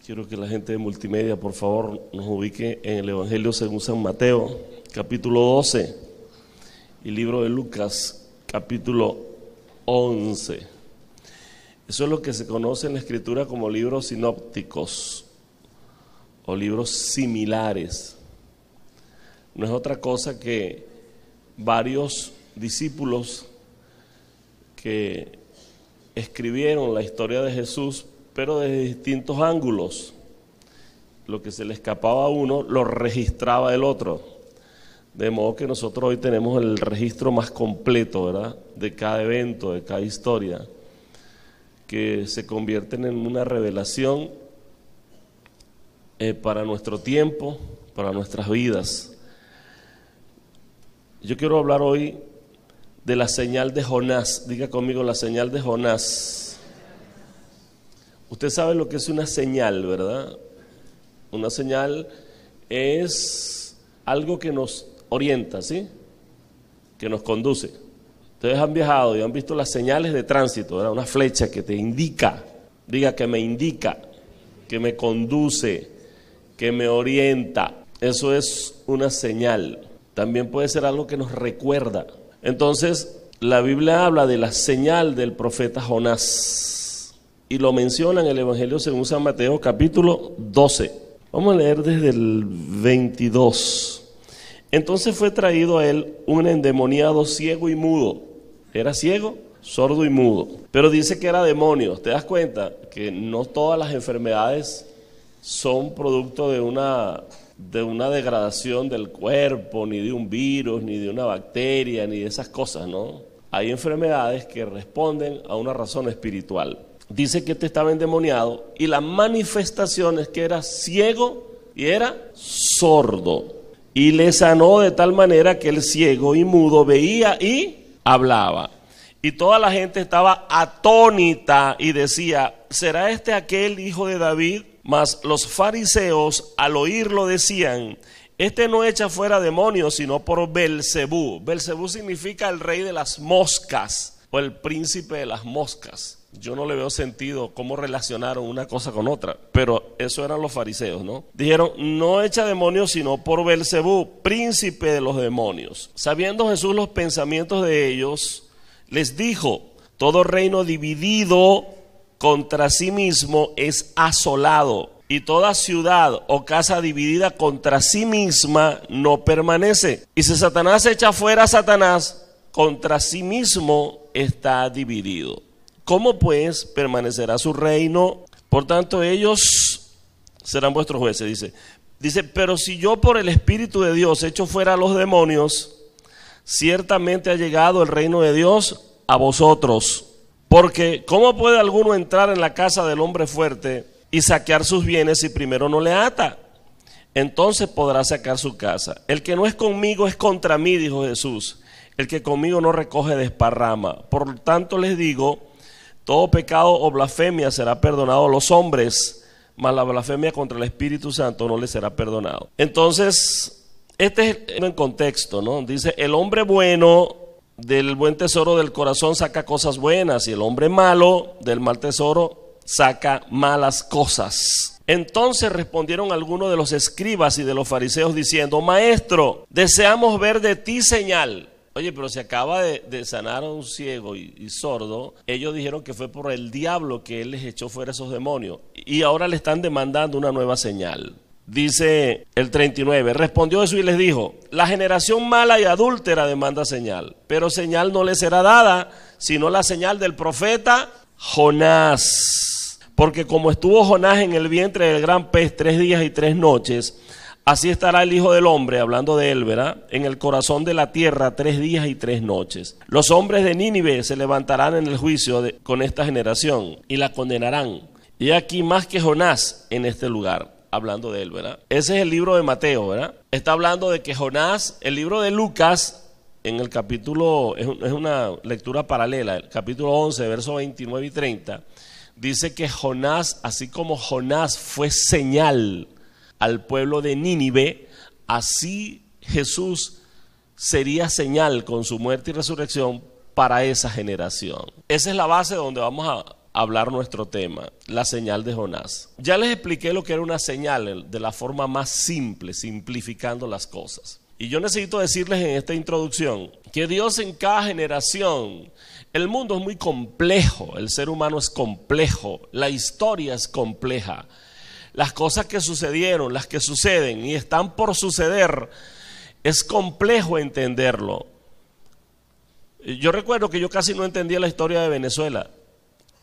Quiero que la gente de multimedia, por favor, nos ubique en el Evangelio según San Mateo, capítulo 12, y libro de Lucas, capítulo 11. Eso es lo que se conoce en la Escritura como libros sinópticos o libros similares. No es otra cosa que varios discípulos que escribieron la historia de Jesús, pero desde distintos ángulos. Lo que se le escapaba a uno lo registraba el otro. De modo que nosotros hoy tenemos el registro más completo, ¿verdad?, de cada evento, de cada historia, que se convierten en una revelación para nuestro tiempo, para nuestras vidas. Yo quiero hablar hoy de la señal de Jonás. Diga conmigo, la señal de Jonás. Usted sabe lo que es una señal, ¿verdad? Una señal es algo que nos orienta, ¿sí? Que nos conduce. Ustedes han viajado y han visto las señales de tránsito, ¿verdad? Una flecha que te indica, diga que me indica, que me conduce, que me orienta. Eso es una señal. También puede ser algo que nos recuerda. Entonces, la Biblia habla de la señal del profeta Jonás. Y lo menciona en el Evangelio según San Mateo, capítulo 12. Vamos a leer desde el 22. Entonces fue traído a él un endemoniado ciego y mudo. Era ciego, sordo y mudo. Pero dice que era demonio. ¿Te das cuenta? Que no todas las enfermedades son producto de una degradación del cuerpo, ni de un virus, ni de una bacteria, ni de esas cosas, ¿no? Hay enfermedades que responden a una razón espiritual. Dice que este estaba endemoniado y la manifestación es que era ciego y era sordo. Y le sanó de tal manera que el ciego y mudo veía y hablaba. Y toda la gente estaba atónita y decía, ¿será este aquel hijo de David? Mas los fariseos al oírlo decían, este no echa fuera demonios sino por Belcebú. Belcebú significa el rey de las moscas o el príncipe de las moscas. Yo no le veo sentido cómo relacionaron una cosa con otra, pero eso eran los fariseos, ¿no? Dijeron, no echa demonios sino por Belcebú, príncipe de los demonios. Sabiendo Jesús los pensamientos de ellos, les dijo, todo reino dividido contra sí mismo es asolado, y toda ciudad o casa dividida contra sí misma no permanece. Y si Satanás echa fuera a Satanás, contra sí mismo está dividido. ¿Cómo pues permanecerá su reino? Por tanto ellos serán vuestros jueces, dice, pero si yo por el Espíritu de Dios echo fuera a los demonios, ciertamente ha llegado el reino de Dios a vosotros. Porque ¿cómo puede alguno entrar en la casa del hombre fuerte y saquear sus bienes si primero no le ata? Entonces podrá sacar su casa. El que no es conmigo es contra mí, dijo Jesús. El que conmigo no recoge desparrama. Por lo tanto les digo, todo pecado o blasfemia será perdonado a los hombres, mas la blasfemia contra el Espíritu Santo no le será perdonado. Entonces, este es el contexto, ¿no? Dice, el hombre bueno del buen tesoro del corazón saca cosas buenas, y el hombre malo del mal tesoro saca malas cosas. Entonces respondieron algunos de los escribas y de los fariseos diciendo, Maestro, deseamos ver de ti señal. Oye, pero se acaba de sanar a un ciego y sordo. Ellos dijeron que fue por el diablo que él les echó fuera esos demonios. Y ahora le están demandando una nueva señal. Dice el 39, respondió Jesús y les dijo, la generación mala y adúltera demanda señal, pero señal no le será dada, sino la señal del profeta Jonás. Porque como estuvo Jonás en el vientre del gran pez 3 días y 3 noches, así estará el Hijo del Hombre, hablando de él, ¿verdad?, en el corazón de la tierra 3 días y 3 noches. Los hombres de Nínive se levantarán en el juicio con esta generación y la condenarán. Y aquí más que Jonás en este lugar, hablando de él, ¿verdad? Ese es el libro de Mateo, ¿verdad? Está hablando de que Jonás, el libro de Lucas, en el capítulo, es una lectura paralela, el capítulo 11, versos 29 y 30, dice que Jonás, así como Jonás fue señal al pueblo de Nínive, así Jesús sería señal con su muerte y resurrección para esa generación. Esa es la base donde vamos hablar nuestro tema, la señal de Jonás. Ya les expliqué lo que era una señal de la forma más simple, simplificando las cosas. Y yo necesito decirles en esta introducción que Dios en cada generación, el mundo es muy complejo, el ser humano es complejo, la historia es compleja. Las cosas que sucedieron, las que suceden y están por suceder, es complejo entenderlo. Yo recuerdo que yo casi no entendía la historia de Venezuela.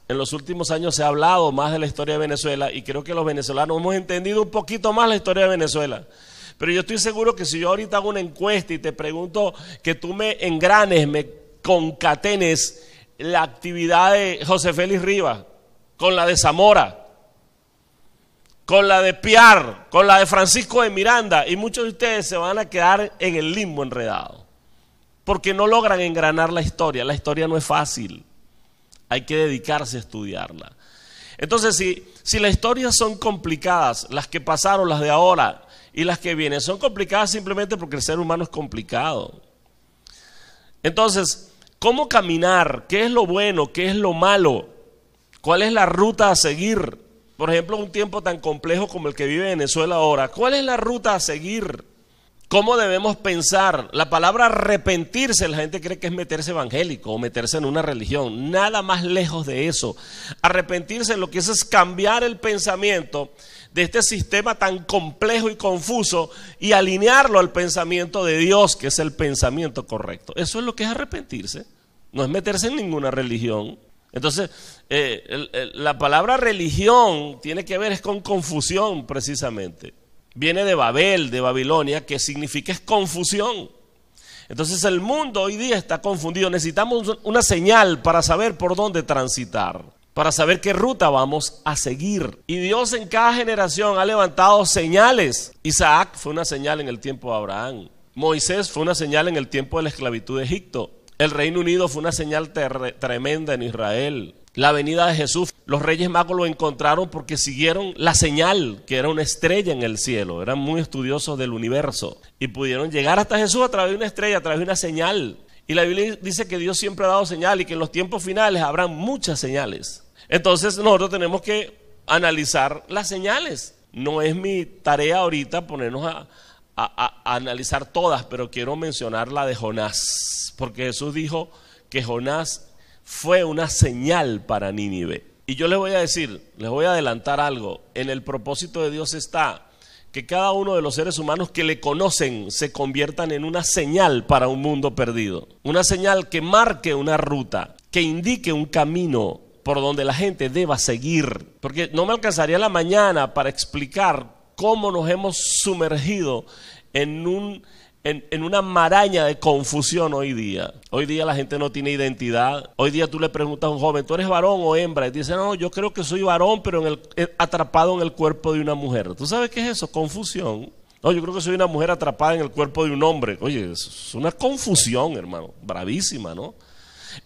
En los últimos años se ha hablado más de la historia de Venezuela y creo que los venezolanos hemos entendido un poquito más la historia de Venezuela. Pero yo estoy seguro que si yo ahorita hago una encuesta y te pregunto que tú me engranes, me concatenes la actividad de José Félix Rivas con la de Zamora, con la de Piar, con la de Francisco de Miranda, y muchos de ustedes se van a quedar en el limbo enredado, porque no logran engranar la historia. La historia no es fácil, hay que dedicarse a estudiarla. Entonces, si las historias son complicadas, las que pasaron, las de ahora y las que vienen, son complicadas simplemente porque el ser humano es complicado. Entonces, ¿cómo caminar? ¿Qué es lo bueno? ¿Qué es lo malo? ¿Cuál es la ruta a seguir? Por ejemplo, un tiempo tan complejo como el que vive Venezuela ahora, ¿cuál es la ruta a seguir? ¿Cómo debemos pensar? La palabra arrepentirse, la gente cree que es meterse evangélico o meterse en una religión. Nada más lejos de eso. Arrepentirse lo que es cambiar el pensamiento de este sistema tan complejo y confuso y alinearlo al pensamiento de Dios, que es el pensamiento correcto. Eso es lo que es arrepentirse. No es meterse en ninguna religión. Entonces, la palabra religión tiene que ver es con confusión precisamente. Viene de Babel, de Babilonia, que significa es confusión. Entonces el mundo hoy día está confundido. Necesitamos una señal para saber por dónde transitar, para saber qué ruta vamos a seguir. Y Dios en cada generación ha levantado señales. Isaac fue una señal en el tiempo de Abraham. Moisés fue una señal en el tiempo de la esclavitud de Egipto. El Reino Unido fue una señal tremenda en Israel. La venida de Jesús, los Reyes Magos lo encontraron porque siguieron la señal, que era una estrella en el cielo. Eran muy estudiosos del universo y pudieron llegar hasta Jesús a través de una estrella, a través de una señal. Y la Biblia dice que Dios siempre ha dado señal y que en los tiempos finales habrán muchas señales. Entonces nosotros tenemos que analizar las señales. No es mi tarea ahorita ponernos a analizar todas, pero quiero mencionar la de Jonás, porque Jesús dijo que Jonás fue una señal para Nínive. Y yo les voy a decir, les voy a adelantar algo. En el propósito de Dios está que cada uno de los seres humanos que le conocen se conviertan en una señal para un mundo perdido. Una señal que marque una ruta, que indique un camino por donde la gente deba seguir. Porque no me alcanzaría la mañana para explicar cómo nos hemos sumergido en una maraña de confusión hoy día. Hoy día la gente no tiene identidad. Hoy día tú le preguntas a un joven, ¿tú eres varón o hembra? Y dice, no, yo creo que soy varón, pero atrapado en el cuerpo de una mujer. ¿Tú sabes qué es eso? Confusión. No, yo creo que soy una mujer atrapada en el cuerpo de un hombre. Oye, es una confusión, hermano, bravísima, ¿no?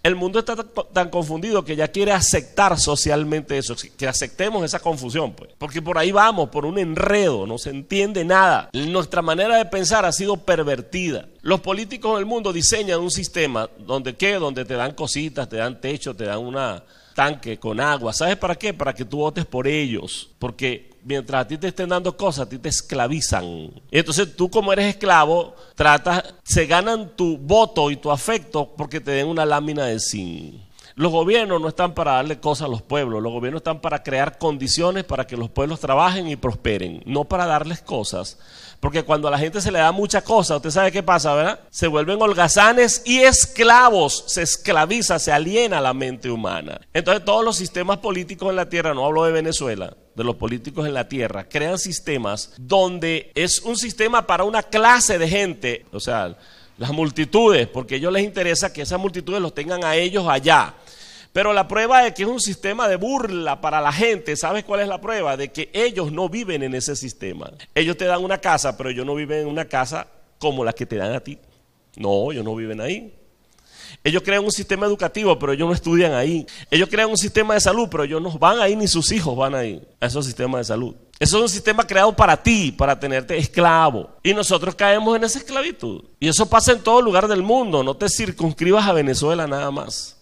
El mundo está tan confundido que ya quiere aceptar socialmente eso, que aceptemos esa confusión, pues, porque por ahí vamos, por un enredo, no se entiende nada. Nuestra manera de pensar ha sido pervertida. Los políticos del mundo diseñan un sistema donde te dan cositas, te dan techo, te dan una tanque con agua. ¿Sabes para qué? Para que tú votes por ellos, porque mientras a ti te estén dando cosas, a ti te esclavizan. Entonces tú, como eres esclavo, se ganan tu voto y tu afecto porque te den una lámina de zinc. Los gobiernos no están para darle cosas a los pueblos, los gobiernos están para crear condiciones para que los pueblos trabajen y prosperen, no para darles cosas. Porque cuando a la gente se le da mucha cosa, usted sabe qué pasa, ¿verdad? Se vuelven holgazanes y esclavos, se esclaviza, se aliena la mente humana. Entonces todos los sistemas políticos en la tierra, no hablo de Venezuela, de los políticos en la tierra, crean sistemas donde es un sistema para una clase de gente, o sea, las multitudes, porque a ellos les interesa que esas multitudes los tengan a ellos allá. Pero la prueba de que es un sistema de burla para la gente, ¿sabes cuál es la prueba? De que ellos no viven en ese sistema. Ellos te dan una casa, pero ellos no viven en una casa como la que te dan a ti. No, ellos no viven ahí. Ellos crean un sistema educativo, pero ellos no estudian ahí. Ellos crean un sistema de salud, pero ellos no van ahí, ni sus hijos van ahí a esos sistemas de salud. Eso es un sistema creado para ti, para tenerte esclavo. Y nosotros caemos en esa esclavitud. Y eso pasa en todo lugar del mundo. No te circunscribas a Venezuela nada más.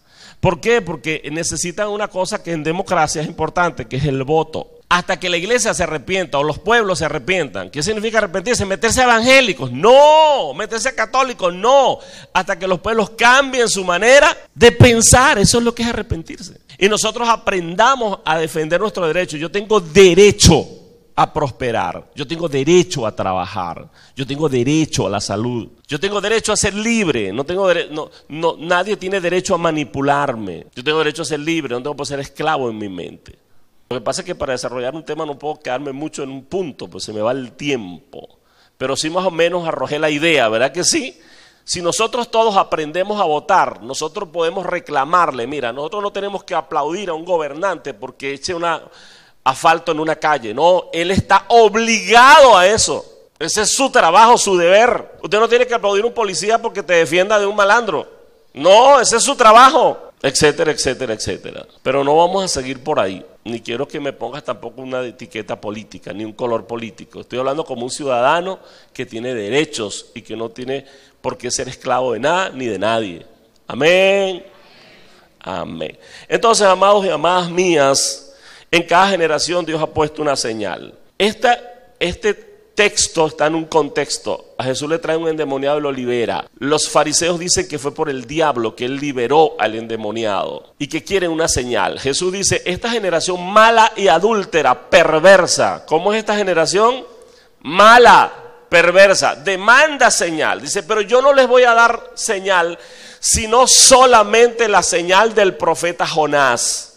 ¿Por qué? Porque necesitan una cosa que en democracia es importante, que es el voto. Hasta que la iglesia se arrepienta o los pueblos se arrepientan. ¿Qué significa arrepentirse? ¿Meterse a evangélicos? No. ¿Meterse a católicos? No. Hasta que los pueblos cambien su manera de pensar. Eso es lo que es arrepentirse. Y nosotros aprendamos a defender nuestros derechos. Yo tengo derecho a prosperar. Yo tengo derecho a trabajar. Yo tengo derecho a la salud. Yo tengo derecho a ser libre. Nadie tiene derecho a manipularme. Yo tengo derecho a ser libre. No tengo por ser esclavo en mi mente. Lo que pasa es que para desarrollar un tema no puedo quedarme mucho en un punto, pues se me va el tiempo. Pero sí más o menos arrojé la idea, ¿verdad que sí? Si nosotros todos aprendemos a votar, nosotros podemos reclamarle. Mira, nosotros no tenemos que aplaudir a un gobernante porque eche un asfalto en una calle. No, él está obligado a eso. Ese es su trabajo, su deber. Usted no tiene que aplaudir a un policía porque te defienda de un malandro. No, ese es su trabajo. Etcétera, etcétera, etcétera. Pero no vamos a seguir por ahí. Ni quiero que me pongas tampoco una etiqueta política, ni un color político. Estoy hablando como un ciudadano que tiene derechos y que no tiene por qué ser esclavo de nada ni de nadie. Amén. Amén. Entonces, amados y amadas mías, en cada generación Dios ha puesto una señal. Este texto está en un contexto. A Jesús le trae un endemoniado y lo libera. Los fariseos dicen que fue por el diablo que él liberó al endemoniado y que quieren una señal. Jesús dice, esta generación mala y adúltera, perversa. ¿Cómo es esta generación? Mala, perversa, demanda señal. Dice, pero yo no les voy a dar señal, sino solamente la señal del profeta Jonás.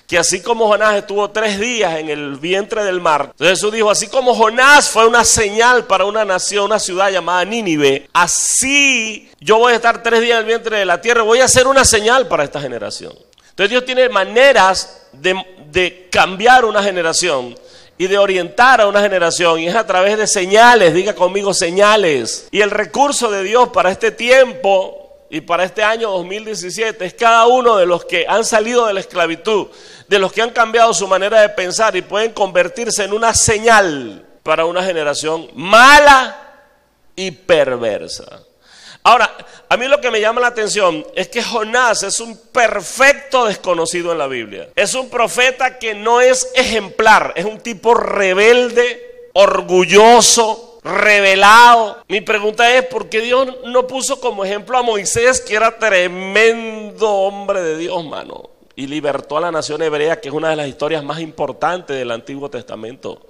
Que así como Jonás estuvo 3 días en el vientre del mar, entonces Jesús dijo, así como Jonás fue una señal para una nación, una ciudad llamada Nínive, así yo voy a estar 3 días en el vientre de la tierra, voy a hacer una señal para esta generación. Entonces Dios tiene maneras de cambiar una generación y de orientar a una generación, y es a través de señales. Diga conmigo, señales. Y el recurso de Dios para este tiempo y para este año 2017 es cada uno de los que han salido de la esclavitud, de los que han cambiado su manera de pensar y pueden convertirse en una señal para una generación mala y perversa. Ahora, a mí lo que me llama la atención es que Jonás es un perfecto desconocido en la Biblia. Es un profeta que no es ejemplar, es un tipo rebelde, orgulloso, revelado. Mi pregunta es, ¿por qué Dios no puso como ejemplo a Moisés, que era tremendo hombre de Dios, mano? Y libertó a la nación hebrea, que es una de las historias más importantes del Antiguo Testamento.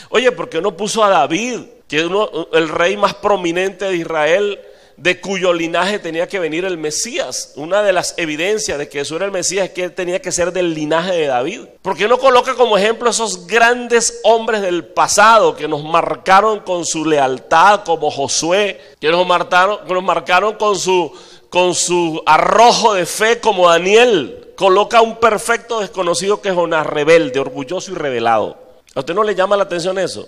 Oye, ¿por qué no puso a David, que es el rey más prominente de Israel, de cuyo linaje tenía que venir el Mesías? Una de las evidencias de que Jesús era el Mesías es que él tenía que ser del linaje de David. ¿Por qué no coloca como ejemplo esos grandes hombres del pasado que nos marcaron con su lealtad, como Josué, que nos marcaron con su arrojo de fe, como Daniel? Coloca un perfecto desconocido que es Jonás, rebelde, orgulloso y revelado. ¿A usted no le llama la atención eso?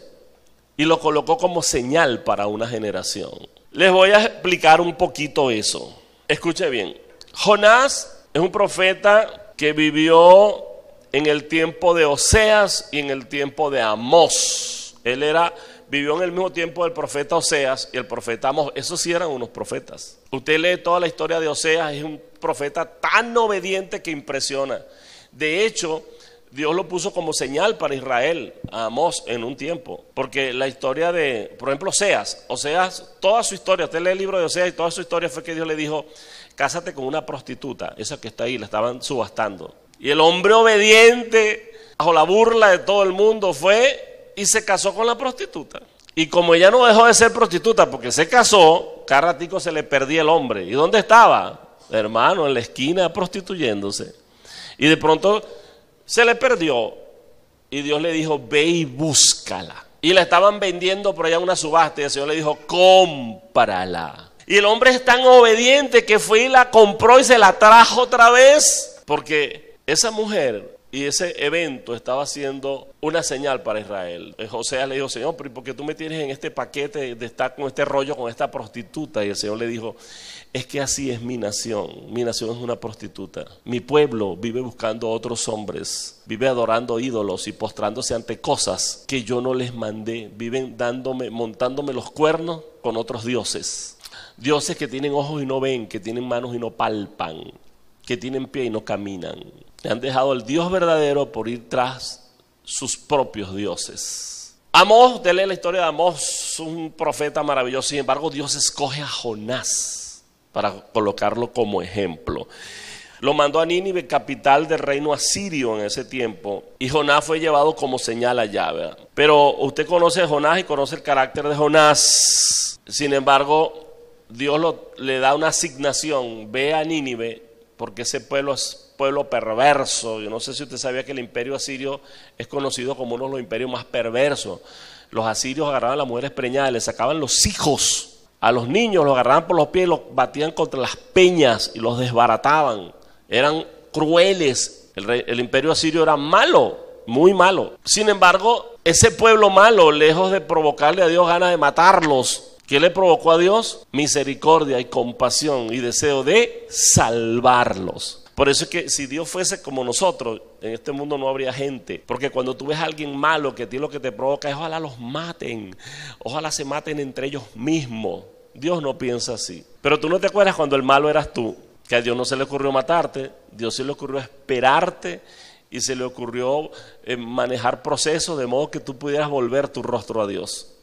Y lo colocó como señal para una generación. Les voy a explicar un poquito eso. Escuche bien. Jonás es un profeta que vivió en el tiempo de Oseas y en el tiempo de Amós. Vivió en el mismo tiempo del profeta Oseas y el profeta Amós. Esos sí eran unos profetas. Usted lee toda la historia de Oseas, es un profeta tan obediente que impresiona. De hecho, Dios lo puso como señal para Israel, a Amós, en un tiempo. Porque la historia de, por ejemplo, Oseas, toda su historia, usted lee el libro de Oseas y toda su historia fue que Dios le dijo, cásate con una prostituta, esa que está ahí, la estaban subastando. Y el hombre obediente, bajo la burla de todo el mundo, fue y se casó con la prostituta. Y como ella no dejó de ser prostituta porque se casó, cada ratico se le perdía el hombre. ¿Y dónde estaba? Hermano, en la esquina prostituyéndose. Y de pronto se le perdió y Dios le dijo, ve y búscala. Y la estaban vendiendo por allá en una subasta y el Señor le dijo, cómprala. Y el hombre es tan obediente que fue y la compró y se la trajo otra vez, porque esa mujer y ese evento estaba haciendo una señal para Israel. José le dijo, Señor, pero ¿por qué tú me tienes en este paquete de estar con este rollo con esta prostituta? Y el Señor le dijo, es que así es mi nación es una prostituta. Mi pueblo vive buscando a otros hombres, vive adorando ídolos y postrándose ante cosas que yo no les mandé, viven montándome los cuernos con otros dioses. Dioses que tienen ojos y no ven, que tienen manos y no palpan, que tienen pie y no caminan. Han dejado al Dios verdadero por ir tras sus propios dioses. Amós, usted lee la historia de Amós, un profeta maravilloso. Sin embargo, Dios escoge a Jonás para colocarlo como ejemplo. Lo mandó a Nínive, capital del reino asirio en ese tiempo, y Jonás fue llevado como señal allá, ¿verdad? Pero usted conoce a Jonás y conoce el carácter de Jonás. Sin embargo, Dios le da una asignación: ve a Nínive, porque ese pueblo es pueblo perverso. Yo no sé si usted sabía que el imperio asirio es conocido como uno de los imperios más perversos. Los asirios agarraban a las mujeres preñadas, les sacaban los hijos, a los niños los agarraban por los pies, los batían contra las peñas y los desbarataban. Eran crueles. El imperio asirio era malo, muy malo. Sin embargo, ese pueblo malo, lejos de provocarle a Dios ganas de matarlos, ¿qué le provocó a Dios? Misericordia y compasión y deseo de salvarlos. Por eso es que si Dios fuese como nosotros, en este mundo no habría gente. Porque cuando tú ves a alguien malo, que a ti lo que te provoca es ojalá los maten, ojalá se maten entre ellos mismos. Dios no piensa así. Pero tú no te acuerdas cuando el malo eras tú, que a Dios no se le ocurrió matarte, Dios se le ocurrió esperarte y se le ocurrió manejar procesos de modo que tú pudieras volver tu rostro a Dios.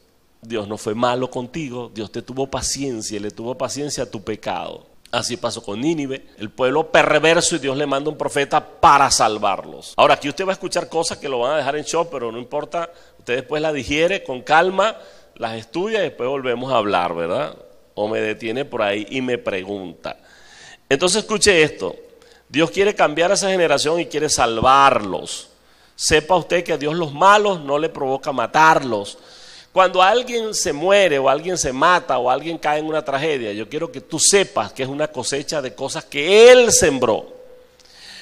Dios no fue malo contigo, Dios te tuvo paciencia y le tuvo paciencia a tu pecado. Así pasó con Nínive, el pueblo perverso, y Dios le manda un profeta para salvarlos. Ahora aquí usted va a escuchar cosas que lo van a dejar en shock, pero no importa, usted después las digiere con calma, las estudia y después volvemos a hablar, ¿verdad? O me detiene por ahí y me pregunta. Entonces escuche esto: Dios quiere cambiar a esa generación y quiere salvarlos. Sepa usted que a Dios los malos no le provoca matarlos. Cuando alguien se muere o alguien se mata o alguien cae en una tragedia, yo quiero que tú sepas que es una cosecha de cosas que Él sembró.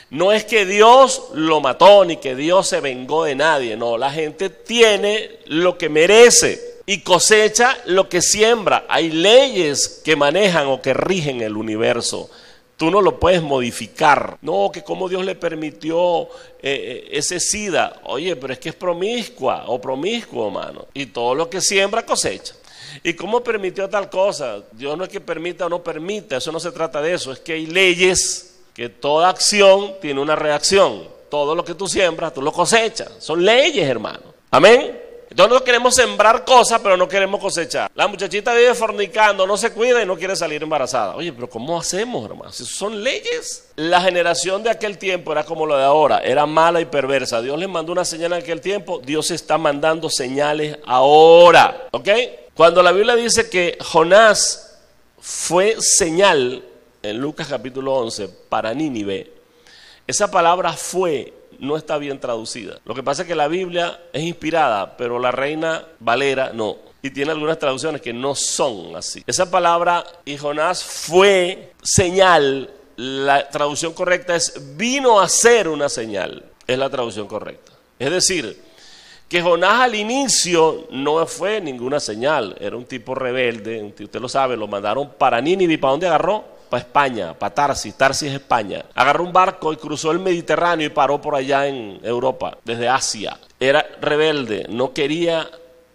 No es que Dios lo mató ni que Dios se vengó de nadie. No, la gente tiene lo que merece y cosecha lo que siembra. Hay leyes que manejan o que rigen el universo. Tú no lo puedes modificar. No, que como Dios le permitió ese SIDA. Oye, pero es que es promiscua o promiscuo, mano. Y todo lo que siembra cosecha. ¿Y cómo permitió tal cosa? Dios no es que permita o no permita. Eso no se trata de eso. Es que hay leyes que toda acción tiene una reacción. Todo lo que tú siembras, tú lo cosechas. Son leyes, hermano. Amén. Entonces no queremos sembrar cosas, pero no queremos cosechar. La muchachita vive fornicando, no se cuida y no quiere salir embarazada. Oye, pero ¿cómo hacemos, hermano? Si son leyes. La generación de aquel tiempo era como la de ahora, era mala y perversa. Dios les mandó una señal en aquel tiempo, Dios está mandando señales ahora. ¿Ok? Cuando la Biblia dice que Jonás fue señal, en Lucas capítulo 11, para Nínive, esa palabra fue no está bien traducida. Lo que pasa es que la Biblia es inspirada, pero la Reina Valera no. Y tiene algunas traducciones que no son así. Esa palabra, y Jonás fue señal, la traducción correcta es vino a ser una señal. Es la traducción correcta. Es decir, que Jonás al inicio no fue ninguna señal. Era un tipo rebelde, usted lo sabe, lo mandaron para Nínive. ¿Para dónde agarró? Para España, para Tarsis. Tarsis es España. Agarró un barco y cruzó el Mediterráneo y paró por allá en Europa, desde Asia. Era rebelde, no quería,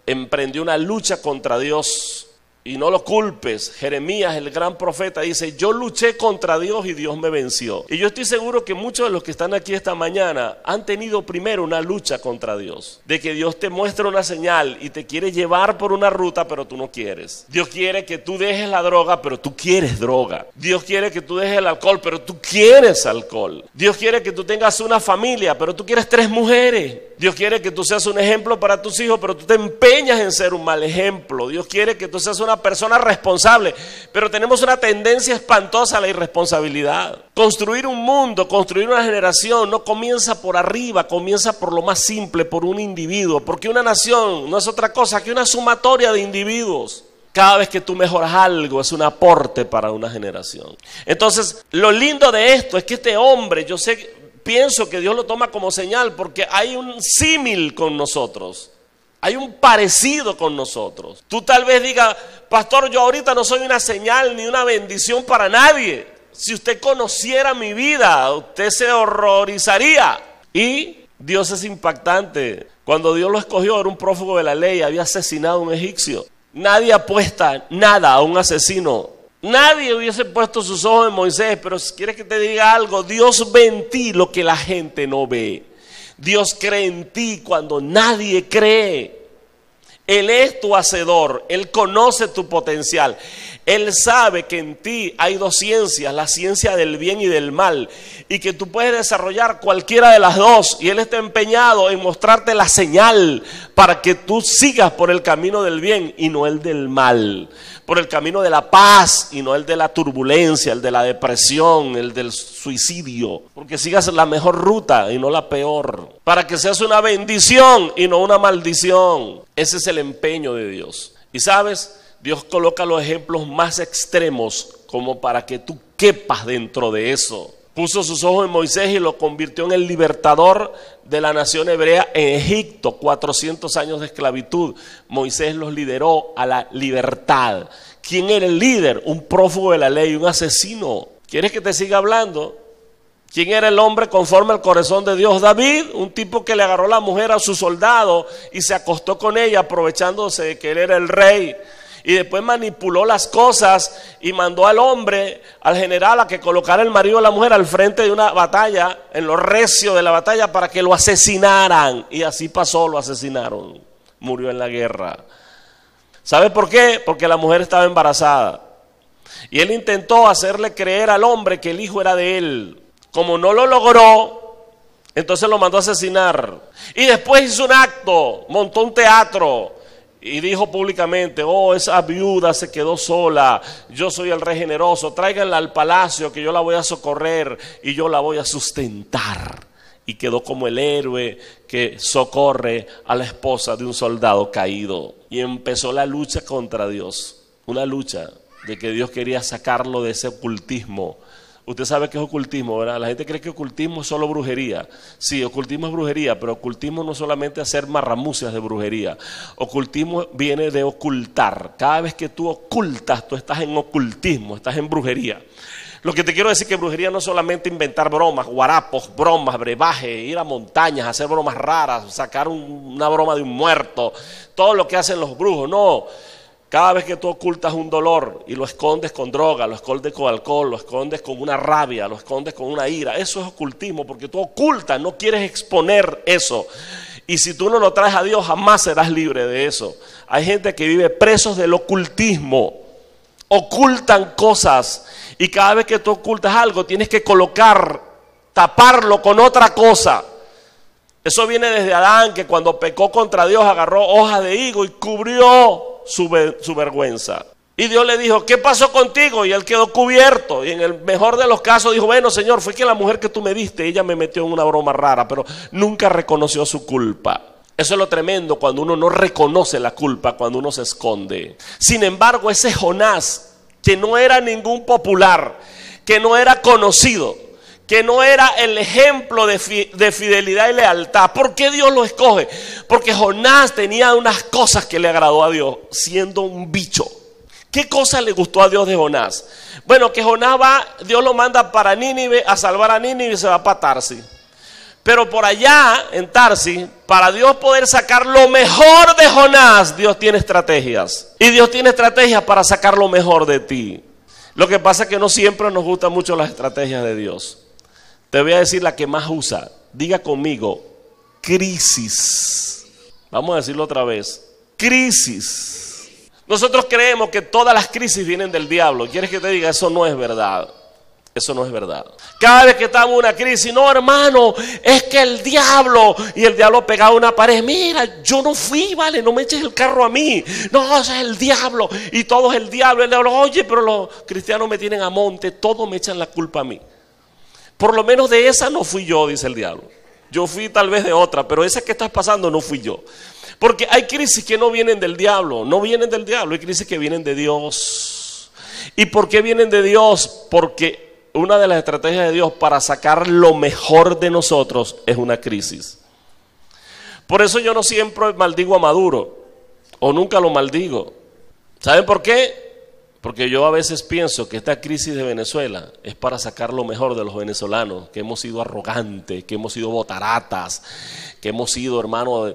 emprendió una lucha contra Dios. Y no lo culpes. Jeremías, el gran profeta, dice: yo luché contra Dios y Dios me venció. Y yo estoy seguro que muchos de los que están aquí esta mañana han tenido primero una lucha contra Dios. De que Dios te muestra una señal y te quiere llevar por una ruta, pero tú no quieres. Dios quiere que tú dejes la droga, pero tú quieres droga. Dios quiere que tú dejes el alcohol, pero tú quieres alcohol. Dios quiere que tú tengas una familia, pero tú quieres 3 mujeres. Dios quiere que tú seas un ejemplo para tus hijos, pero tú te empeñas en ser un mal ejemplo. Dios quiere que tú seas una persona responsable, pero tenemos una tendencia espantosa a la irresponsabilidad. Construir un mundo, construir una generación no comienza por arriba, comienza por lo más simple, por un individuo, porque una nación no es otra cosa que una sumatoria de individuos. Cada vez que tú mejoras algo es un aporte para una generación. Entonces, lo lindo de esto es que este hombre, pienso que Dios lo toma como señal porque hay un símil con nosotros. Hay un parecido con nosotros. Tú tal vez digas: pastor, yo ahorita no soy una señal ni una bendición para nadie. Si usted conociera mi vida, usted se horrorizaría. Y Dios es impactante. Cuando Dios lo escogió, era un prófugo de la ley, había asesinado a un egipcio. Nadie apuesta nada a un asesino Nadie hubiese puesto sus ojos en Moisés, pero si quieres que te diga algo, Dios ve en ti lo que la gente no ve. Dios cree en ti cuando nadie cree. Él es tu hacedor, Él conoce tu potencial. Él sabe que en ti hay dos ciencias, la ciencia del bien y del mal, y que tú puedes desarrollar cualquiera de las dos, y Él está empeñado en mostrarte la señal para que tú sigas por el camino del bien y no el del mal, por el camino de la paz y no el de la turbulencia, el de la depresión, el del suicidio, porque sigas la mejor ruta y no la peor, para que seas una bendición y no una maldición. Ese es el empeño de Dios. Y sabes, Dios coloca los ejemplos más extremos como para que tú quepas dentro de eso. Puso sus ojos en Moisés y lo convirtió en el libertador de la nación hebrea en Egipto, 400 años de esclavitud. Moisés los lideró a la libertad. ¿Quién era el líder? Un prófugo de la ley, un asesino. ¿Quieres que te siga hablando? ¿Quién era el hombre conforme al corazón de Dios? David, un tipo que le agarró la mujer a su soldado y se acostó con ella aprovechándose de que él era el rey. Y después manipuló las cosas y mandó al hombre, al general, a que colocara el marido de la mujer al frente de una batalla, en lo recio de la batalla, para que lo asesinaran. Y así pasó, lo asesinaron. Murió en la guerra. ¿Sabe por qué? Porque la mujer estaba embarazada. Y él intentó hacerle creer al hombre que el hijo era de él. Como no lo logró, entonces lo mandó a asesinar. Y después hizo un acto, montó un teatro y dijo públicamente: oh, esa viuda se quedó sola, yo soy el rey generoso, tráiganla al palacio que yo la voy a socorrer y yo la voy a sustentar. Y quedó como el héroe que socorre a la esposa de un soldado caído. Y empezó la lucha contra Dios, una lucha de que Dios quería sacarlo de ese ocultismo. Usted sabe qué es ocultismo, ¿verdad? La gente cree que ocultismo es solo brujería. Sí, ocultismo es brujería, pero ocultismo no solamente hacer marramucias de brujería. Ocultismo viene de ocultar. Cada vez que tú ocultas, tú estás en ocultismo, estás en brujería. Lo que te quiero decir es que brujería no es solamente inventar bromas, guarapos, bromas, brebaje, ir a montañas, hacer bromas raras, sacar una broma de un muerto, todo lo que hacen los brujos, no. Cada vez que tú ocultas un dolor y lo escondes con droga, lo escondes con alcohol, lo escondes con una rabia, lo escondes con una ira, eso es ocultismo, porque tú ocultas, no quieres exponer eso. Y si tú no lo traes a Dios, jamás serás libre de eso. Hay gente que vive presos del ocultismo, ocultan cosas, y cada vez que tú ocultas algo tienes que taparlo con otra cosa. Eso viene desde Adán, que cuando pecó contra Dios agarró hojas de higo y cubrió su vergüenza. Y Dios le dijo: ¿qué pasó contigo? Y él quedó cubierto. Y en el mejor de los casos dijo: bueno, Señor, fue que la mujer que tú me diste, ella me metió en una broma rara, pero nunca reconoció su culpa. Eso es lo tremendo, cuando uno no reconoce la culpa, cuando uno se esconde. Sin embargo, ese Jonás, que no era ningún popular, que no era conocido, que no era el ejemplo de fidelidad y lealtad. ¿Por qué Dios lo escoge? Porque Jonás tenía unas cosas que le agradó a Dios, siendo un bicho. ¿Qué cosa le gustó a Dios de Jonás? Bueno, que Jonás Dios lo manda para Nínive, a salvar a Nínive, y se va para Tarsis. Pero por allá, en Tarsis, para Dios poder sacar lo mejor de Jonás, Dios tiene estrategias. Y Dios tiene estrategias para sacar lo mejor de ti. Lo que pasa es que no siempre nos gustan mucho las estrategias de Dios. Te voy a decir la que más usa. Diga conmigo: crisis. Vamos a decirlo otra vez: crisis. Nosotros creemos que todas las crisis vienen del diablo. ¿Quieres que te diga? Eso no es verdad. Eso no es verdad. Cada vez que estamos en una crisis: no, hermano, es que el diablo, y el diablo pegado a una pared. Mira, yo no fui, vale, no me eches el carro a mí. No, ese es el diablo, y todo es el diablo. El diablo: oye, pero los cristianos me tienen a monte, todos me echan la culpa a mí. Por lo menos de esa no fui yo, dice el diablo. Yo fui tal vez de otra, pero esa que estás pasando no fui yo. Porque hay crisis que no vienen del diablo, no vienen del diablo, hay crisis que vienen de Dios. ¿Y por qué vienen de Dios? Porque una de las estrategias de Dios para sacar lo mejor de nosotros es una crisis. Por eso yo no siempre maldigo a Maduro, o nunca lo maldigo. ¿Saben por qué? Porque yo a veces pienso que esta crisis de Venezuela es para sacar lo mejor de los venezolanos, que hemos sido arrogantes, que hemos sido botaratas, que hemos sido, hermano,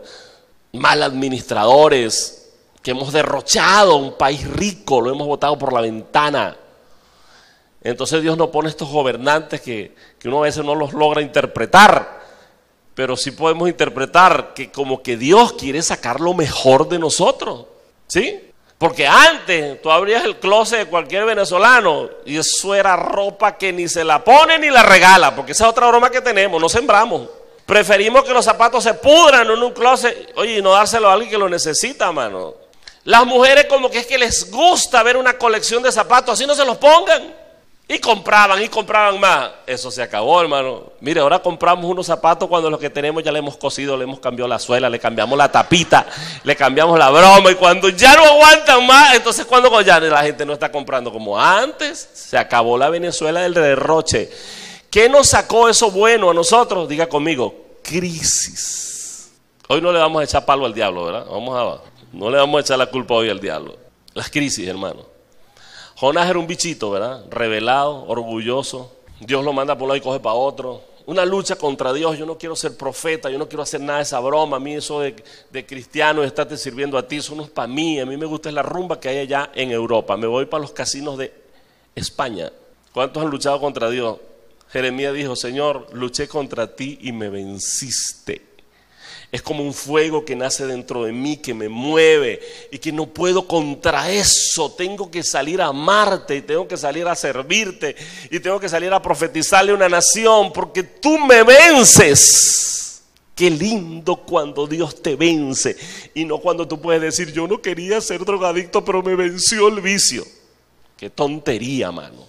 mal administradores, que hemos derrochado un país rico, lo hemos botado por la ventana. Entonces Dios nos pone estos gobernantes que uno a veces no los logra interpretar, pero sí podemos interpretar que como que Dios quiere sacar lo mejor de nosotros, ¿sí? Porque antes tú abrías el closet de cualquier venezolano y eso era ropa que ni se la pone ni la regala, porque esa es otra broma que tenemos, no sembramos. Preferimos que los zapatos se pudran en un closet, oye, y no dárselo a alguien que lo necesita, mano. Las mujeres como que es que les gusta ver una colección de zapatos, así no se los pongan. Y compraban más. Eso se acabó, hermano. Mire, ahora compramos unos zapatos cuando los que tenemos ya le hemos cosido, le hemos cambiado la suela, le cambiamos la tapita, le cambiamos la broma. Y cuando ya no aguantan más, entonces cuando ya la gente no está comprando como antes, se acabó la Venezuela del derroche. ¿Qué nos sacó eso bueno a nosotros? Diga conmigo, crisis. Hoy no le vamos a echar palo al diablo, ¿verdad? No le vamos a echar la culpa hoy al diablo. Las crisis, hermano. Jonás era un bichito, ¿verdad? Revelado, orgulloso. Dios lo manda por un lado y coge para otro. Una lucha contra Dios. Yo no quiero ser profeta, yo no quiero hacer nada de esa broma. A mí eso de cristiano, de estarte sirviendo a ti, eso no es para mí. A mí me gusta la rumba que hay allá en Europa. Me voy para los casinos de España. ¿Cuántos han luchado contra Dios? Jeremías dijo, Señor, luché contra ti y me venciste. Es como un fuego que nace dentro de mí, que me mueve y que no puedo contra eso. Tengo que salir a amarte y tengo que salir a servirte y tengo que salir a profetizarle a una nación porque tú me vences. Qué lindo cuando Dios te vence y no cuando tú puedes decir, yo no quería ser drogadicto pero me venció el vicio. Qué tontería, mano.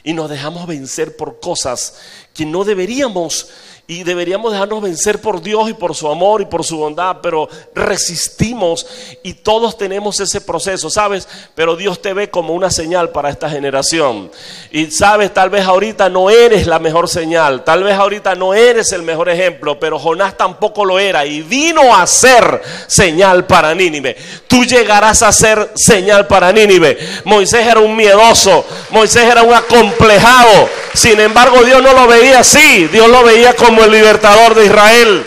Y nos dejamos vencer por cosas que no deberíamos. Y deberíamos dejarnos vencer por Dios y por su amor y por su bondad, pero resistimos y todos tenemos ese proceso, ¿sabes? Pero Dios te ve como una señal para esta generación. Y sabes, tal vez ahorita no eres la mejor señal, tal vez ahorita no eres el mejor ejemplo, pero Jonás tampoco lo era y vino a ser señal para Nínive. Tú llegarás a ser señal para Nínive. Moisés era un miedoso, Moisés era un acomplejado, sin embargo Dios no lo veía así, Dios lo veía como el libertador de Israel,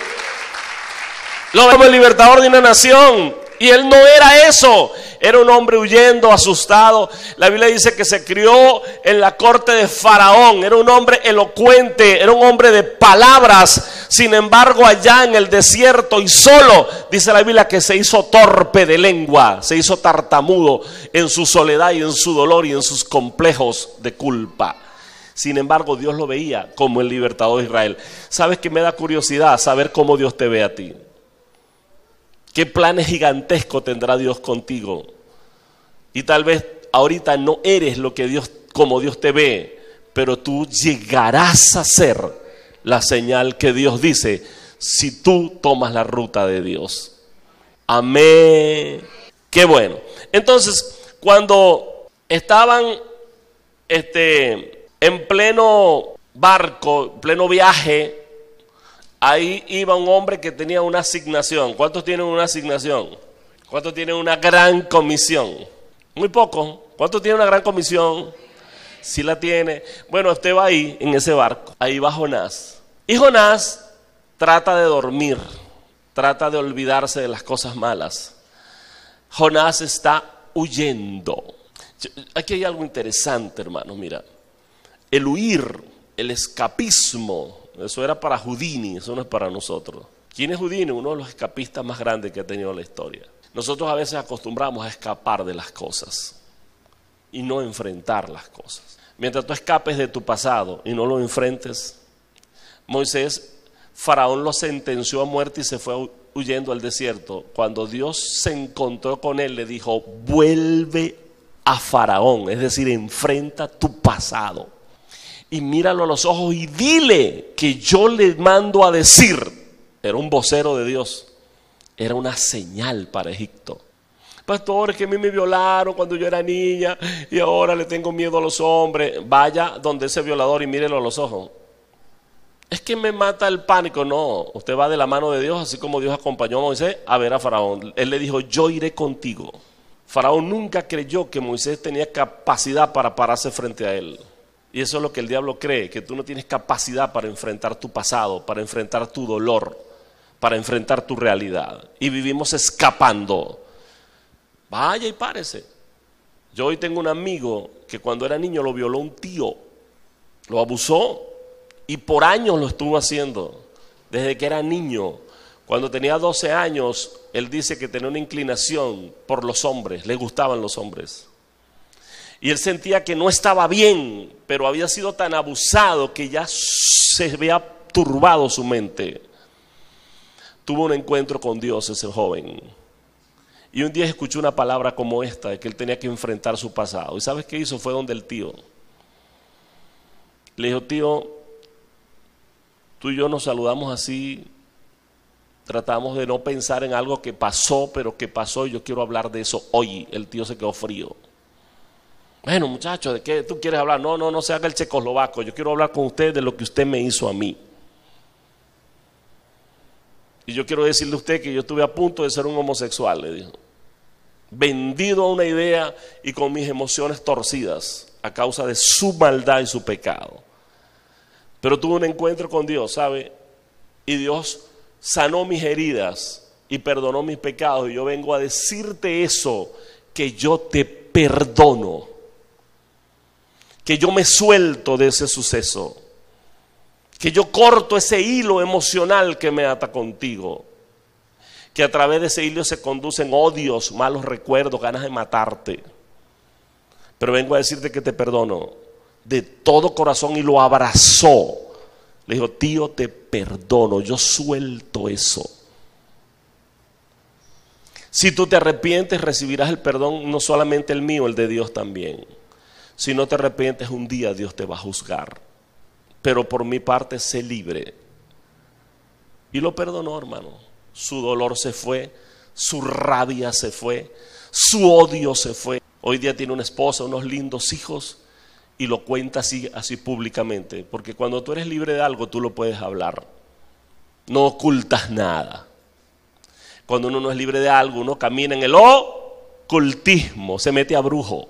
lo como el libertador de una nación, y él no era eso, era un hombre huyendo, asustado. La Biblia dice que se crió en la corte de Faraón, era un hombre elocuente, era un hombre de palabras, sin embargo allá en el desierto y solo, dice la Biblia que se hizo torpe de lengua, se hizo tartamudo en su soledad y en su dolor y en sus complejos de culpa. Sin embargo, Dios lo veía como el libertador de Israel. ¿Sabes qué me da curiosidad? Saber cómo Dios te ve a ti. ¿Qué planes gigantescos tendrá Dios contigo? Y tal vez ahorita no eres lo que Dios, como Dios te ve, pero tú llegarás a ser la señal que Dios dice si tú tomas la ruta de Dios. Amén. Qué bueno. Entonces, cuando estaban en pleno barco, pleno viaje, ahí iba un hombre que tenía una asignación. ¿Cuántos tienen una asignación? ¿Cuántos tienen una gran comisión? Muy pocos. ¿Cuántos tienen una gran comisión? Sí la tiene. Bueno, usted va ahí, en ese barco. Ahí va Jonás. Y Jonás trata de dormir, trata de olvidarse de las cosas malas. Jonás está huyendo. Aquí hay algo interesante, hermano, mira. El huir, el escapismo, eso era para Houdini, eso no es para nosotros. ¿Quién es Houdini? Uno de los escapistas más grandes que ha tenido la historia. Nosotros a veces acostumbramos a escapar de las cosas y no enfrentar las cosas. Mientras tú escapes de tu pasado y no lo enfrentes, Moisés, Faraón lo sentenció a muerte y se fue huyendo al desierto. Cuando Dios se encontró con él, le dijo, vuelve a Faraón, es decir, enfrenta tu pasado. Y míralo a los ojos y dile que yo le mando a decir. Era un vocero de Dios. Era una señal para Egipto. Pastor, es que a mí me violaron cuando yo era niña y ahora le tengo miedo a los hombres. Vaya donde ese violador y mírelo a los ojos. Es que me mata el pánico. No, usted va de la mano de Dios, así como Dios acompañó a Moisés a ver a Faraón. Él le dijo, yo iré contigo. Faraón nunca creyó que Moisés tenía capacidad para pararse frente a él. Y eso es lo que el diablo cree, que tú no tienes capacidad para enfrentar tu pasado, para enfrentar tu dolor, para enfrentar tu realidad. Y vivimos escapando. Vaya y párese. Yo hoy tengo un amigo que cuando era niño lo violó un tío, lo abusó y por años lo estuvo haciendo, desde que era niño. Cuando tenía 12 años, él dice que tenía una inclinación por los hombres, le gustaban los hombres. Y él sentía que no estaba bien, pero había sido tan abusado que ya se había turbado su mente. Tuvo un encuentro con Dios ese joven. Y un día escuchó una palabra como esta, de que él tenía que enfrentar su pasado. ¿Y sabes qué hizo? Fue donde el tío. Le dijo: tío, tú y yo nos saludamos así, tratamos de no pensar en algo que pasó, pero que pasó y yo quiero hablar de eso hoy. El tío se quedó frío. Bueno, muchacho, ¿de qué tú quieres hablar? No se haga el checoslovaco, yo quiero hablar con usted de lo que usted me hizo a mí. Y yo quiero decirle a usted que yo estuve a punto de ser un homosexual, le dijo. Vendido a una idea y con mis emociones torcidas a causa de su maldad y su pecado. Pero tuve un encuentro con Dios, ¿sabe? Y Dios sanó mis heridas y perdonó mis pecados. Y yo vengo a decirte eso, que yo te perdono. Que yo me suelto de ese suceso. Que yo corto ese hilo emocional que me ata contigo. Que a través de ese hilo se conducen odios, malos recuerdos, ganas de matarte. Pero vengo a decirte que te perdono de todo corazón, y lo abrazó. Le dijo: tío, te perdono, yo suelto eso. Si tú te arrepientes, recibirás el perdón, no solamente el mío, el de Dios también. Si no te arrepientes, un día Dios te va a juzgar. Pero por mi parte, sé libre. Y lo perdonó, hermano. Su dolor se fue, su rabia se fue, su odio se fue. Hoy día tiene una esposa, unos lindos hijos, y lo cuenta así públicamente. Porque cuando tú eres libre de algo, tú lo puedes hablar. No ocultas nada. Cuando uno no es libre de algo, uno camina en el ocultismo, se mete a brujo.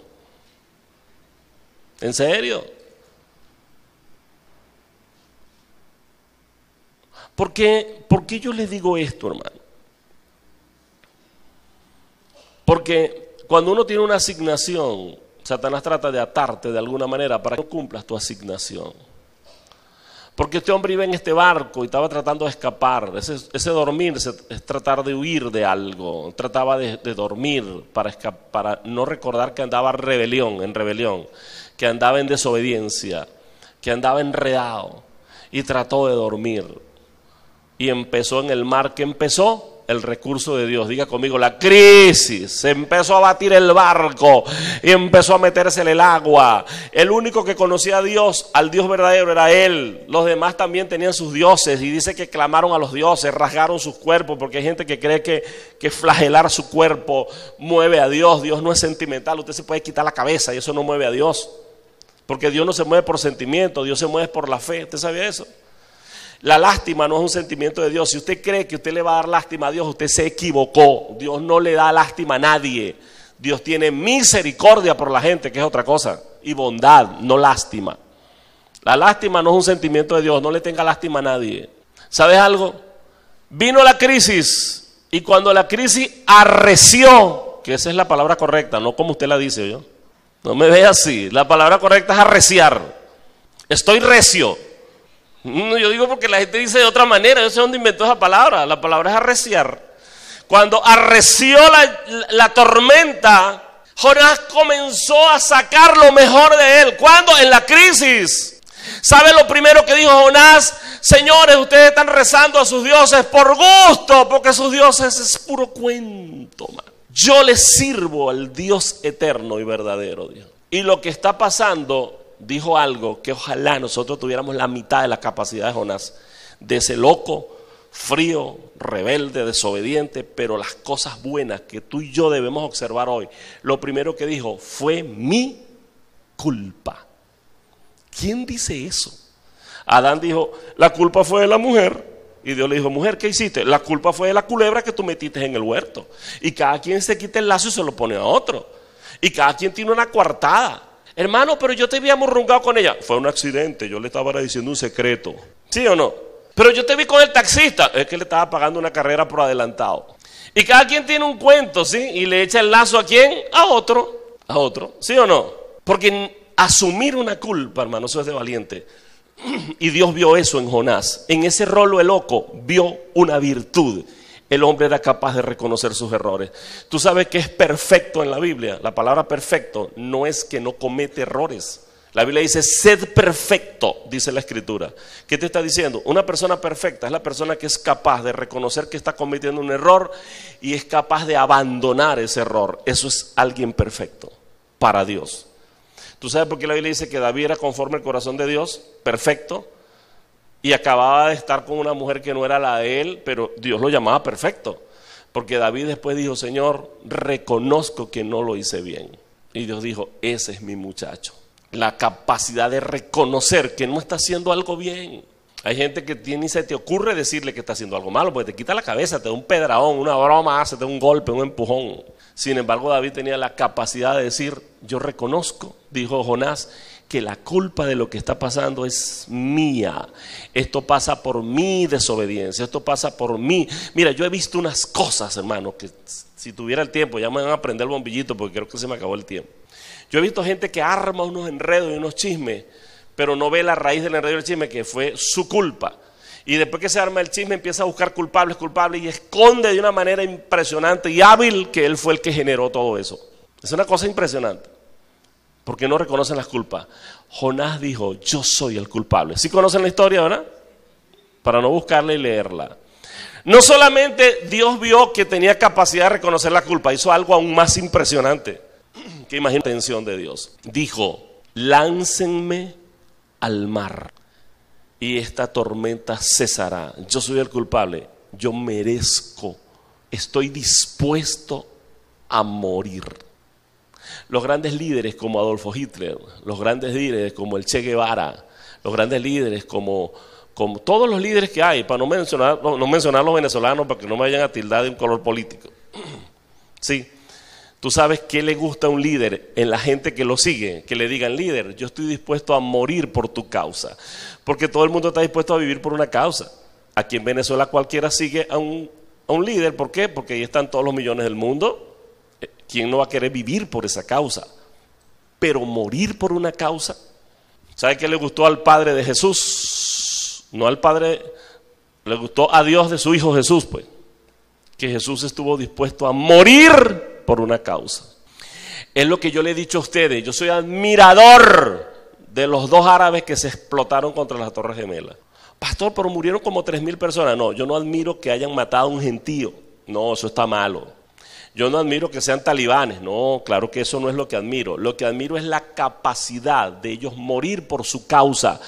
¿En serio? ¿Por qué yo les digo esto, hermano? Porque cuando uno tiene una asignación, Satanás trata de atarte de alguna manera para que no cumplas tu asignación. Porque este hombre iba en este barco y estaba tratando de escapar. Ese dormir es tratar de huir de algo. Trataba de dormir para no recordar que andaba en rebelión, que andaba en desobediencia, que andaba enredado, y trató de dormir. Y empezó en el mar. ¿Qué empezó? El recurso de Dios. Diga conmigo: la crisis. Se empezó a batir el barco y empezó a metérsele el agua. El único que conocía a Dios, al Dios verdadero, era él. Los demás también tenían sus dioses, y dice que clamaron a los dioses, rasgaron sus cuerpos, porque hay gente que cree que flagelar su cuerpo mueve a Dios. Dios no es sentimental. Usted se puede quitar la cabeza y eso no mueve a Dios, porque Dios no se mueve por sentimiento, Dios se mueve por la fe. ¿Usted sabía eso? La lástima no es un sentimiento de Dios. Si usted cree que usted le va a dar lástima a Dios, usted se equivocó. Dios no le da lástima a nadie. Dios tiene misericordia por la gente, que es otra cosa, y bondad, no lástima. La lástima no es un sentimiento de Dios. No le tenga lástima a nadie. ¿Sabes algo? Vino la crisis, y cuando la crisis arreció, que esa es la palabra correcta, no como usted la dice, ¿yo? No me ve así. La palabra correcta es arreciar. Estoy recio. Yo digo porque la gente dice de otra manera. Yo sé dónde inventó esa palabra. La palabra es arreciar. Cuando arreció la tormenta, Jonás comenzó a sacar lo mejor de él. ¿Cuándo? En la crisis. ¿Sabe lo primero que dijo Jonás? Señores, ustedes están rezando a sus dioses por gusto, porque sus dioses es puro cuento, man. Yo les sirvo al Dios eterno y verdadero, Dios. Y lo que está pasando, dijo algo que ojalá nosotros tuviéramos la mitad de la capacidad de Jonás, de ese loco, frío, rebelde, desobediente. Pero las cosas buenas que tú y yo debemos observar hoy, lo primero que dijo fue: mi culpa. ¿Quién dice eso? Adán dijo: la culpa fue de la mujer. Y Dios le dijo: mujer, ¿qué hiciste? La culpa fue de la culebra que tú metiste en el huerto. Y cada quien se quita el lazo y se lo pone a otro. Y cada quien tiene una coartada. Hermano, pero yo te había amurrungado con ella. Fue un accidente, yo le estaba diciendo un secreto. ¿Sí o no? Pero yo te vi con el taxista. Es que le estaba pagando una carrera por adelantado. Y cada quien tiene un cuento, ¿sí? Y le echa el lazo ¿a quién? A otro. ¿Sí o no? Porque asumir una culpa, hermano, eso es de valiente. Y Dios vio eso en Jonás. En ese rolo de loco vio una virtud. El hombre era capaz de reconocer sus errores. Tú sabes que es perfecto en la Biblia. La palabra perfecto no es que no comete errores. La Biblia dice, sed perfecto, dice la Escritura. ¿Qué te está diciendo? Una persona perfecta es la persona que es capaz de reconocer que está cometiendo un error y es capaz de abandonar ese error. Eso es alguien perfecto para Dios. ¿Tú sabes por qué la Biblia dice que David era conforme al corazón de Dios? Perfecto. Y acababa de estar con una mujer que no era la de él, pero Dios lo llamaba perfecto. Porque David después dijo, Señor, reconozco que no lo hice bien. Y Dios dijo, ese es mi muchacho. La capacidad de reconocer que no está haciendo algo bien. Hay gente que ni se te ocurre decirle que está haciendo algo malo, porque te quita la cabeza, te da un pedraón, una broma, te da un golpe, un empujón. Sin embargo, David tenía la capacidad de decir, yo reconozco, dijo Jonás, que la culpa de lo que está pasando es mía. Esto pasa por mi desobediencia, esto pasa por mí. Mira, yo he visto unas cosas, hermano, que si tuviera el tiempo, ya me van a prender el bombillito porque creo que se me acabó el tiempo. Yo he visto gente que arma unos enredos y unos chismes, pero no ve la raíz del enredo y el chisme, que fue su culpa. Y después que se arma el chisme empieza a buscar culpables y esconde de una manera impresionante y hábil que él fue el que generó todo eso. Es una cosa impresionante, porque no reconocen las culpas. Jonás dijo, yo soy el culpable. ¿Sí conocen la historia, verdad? Para no buscarla y leerla. No solamente Dios vio que tenía capacidad de reconocer la culpa, hizo algo aún más impresionante. Que imagina la atención de Dios. Dijo, láncenme al mar y esta tormenta cesará. Yo soy el culpable, yo merezco, estoy dispuesto a morir. Los grandes líderes como Adolfo Hitler, los grandes líderes como el Che Guevara, los grandes líderes como todos los líderes que hay, para no mencionar los venezolanos, para que no me vayan a tildar de un color político. Sí. Tú sabes qué le gusta a un líder en la gente que lo sigue, que le digan, líder, yo estoy dispuesto a morir por tu causa, porque todo el mundo está dispuesto a vivir por una causa. Aquí en Venezuela cualquiera sigue a un líder, ¿por qué? Porque ahí están todos los millones del mundo. ¿Quién no va a querer vivir por esa causa? Pero morir por una causa. ¿Sabe qué le gustó al Padre de Jesús? No al Padre, le gustó a Dios de su Hijo Jesús, pues, que Jesús estuvo dispuesto a morir por una causa. Es lo que yo le he dicho a ustedes. Yo soy admirador de los dos árabes que se explotaron contra las Torres Gemelas. Pastor, pero murieron como 3,000 personas. No, yo no admiro que hayan matado a un gentío. No, eso está malo. Yo no admiro que sean talibanes. No, claro que eso no es lo que admiro. Lo que admiro es la capacidad de ellos morir por su causa.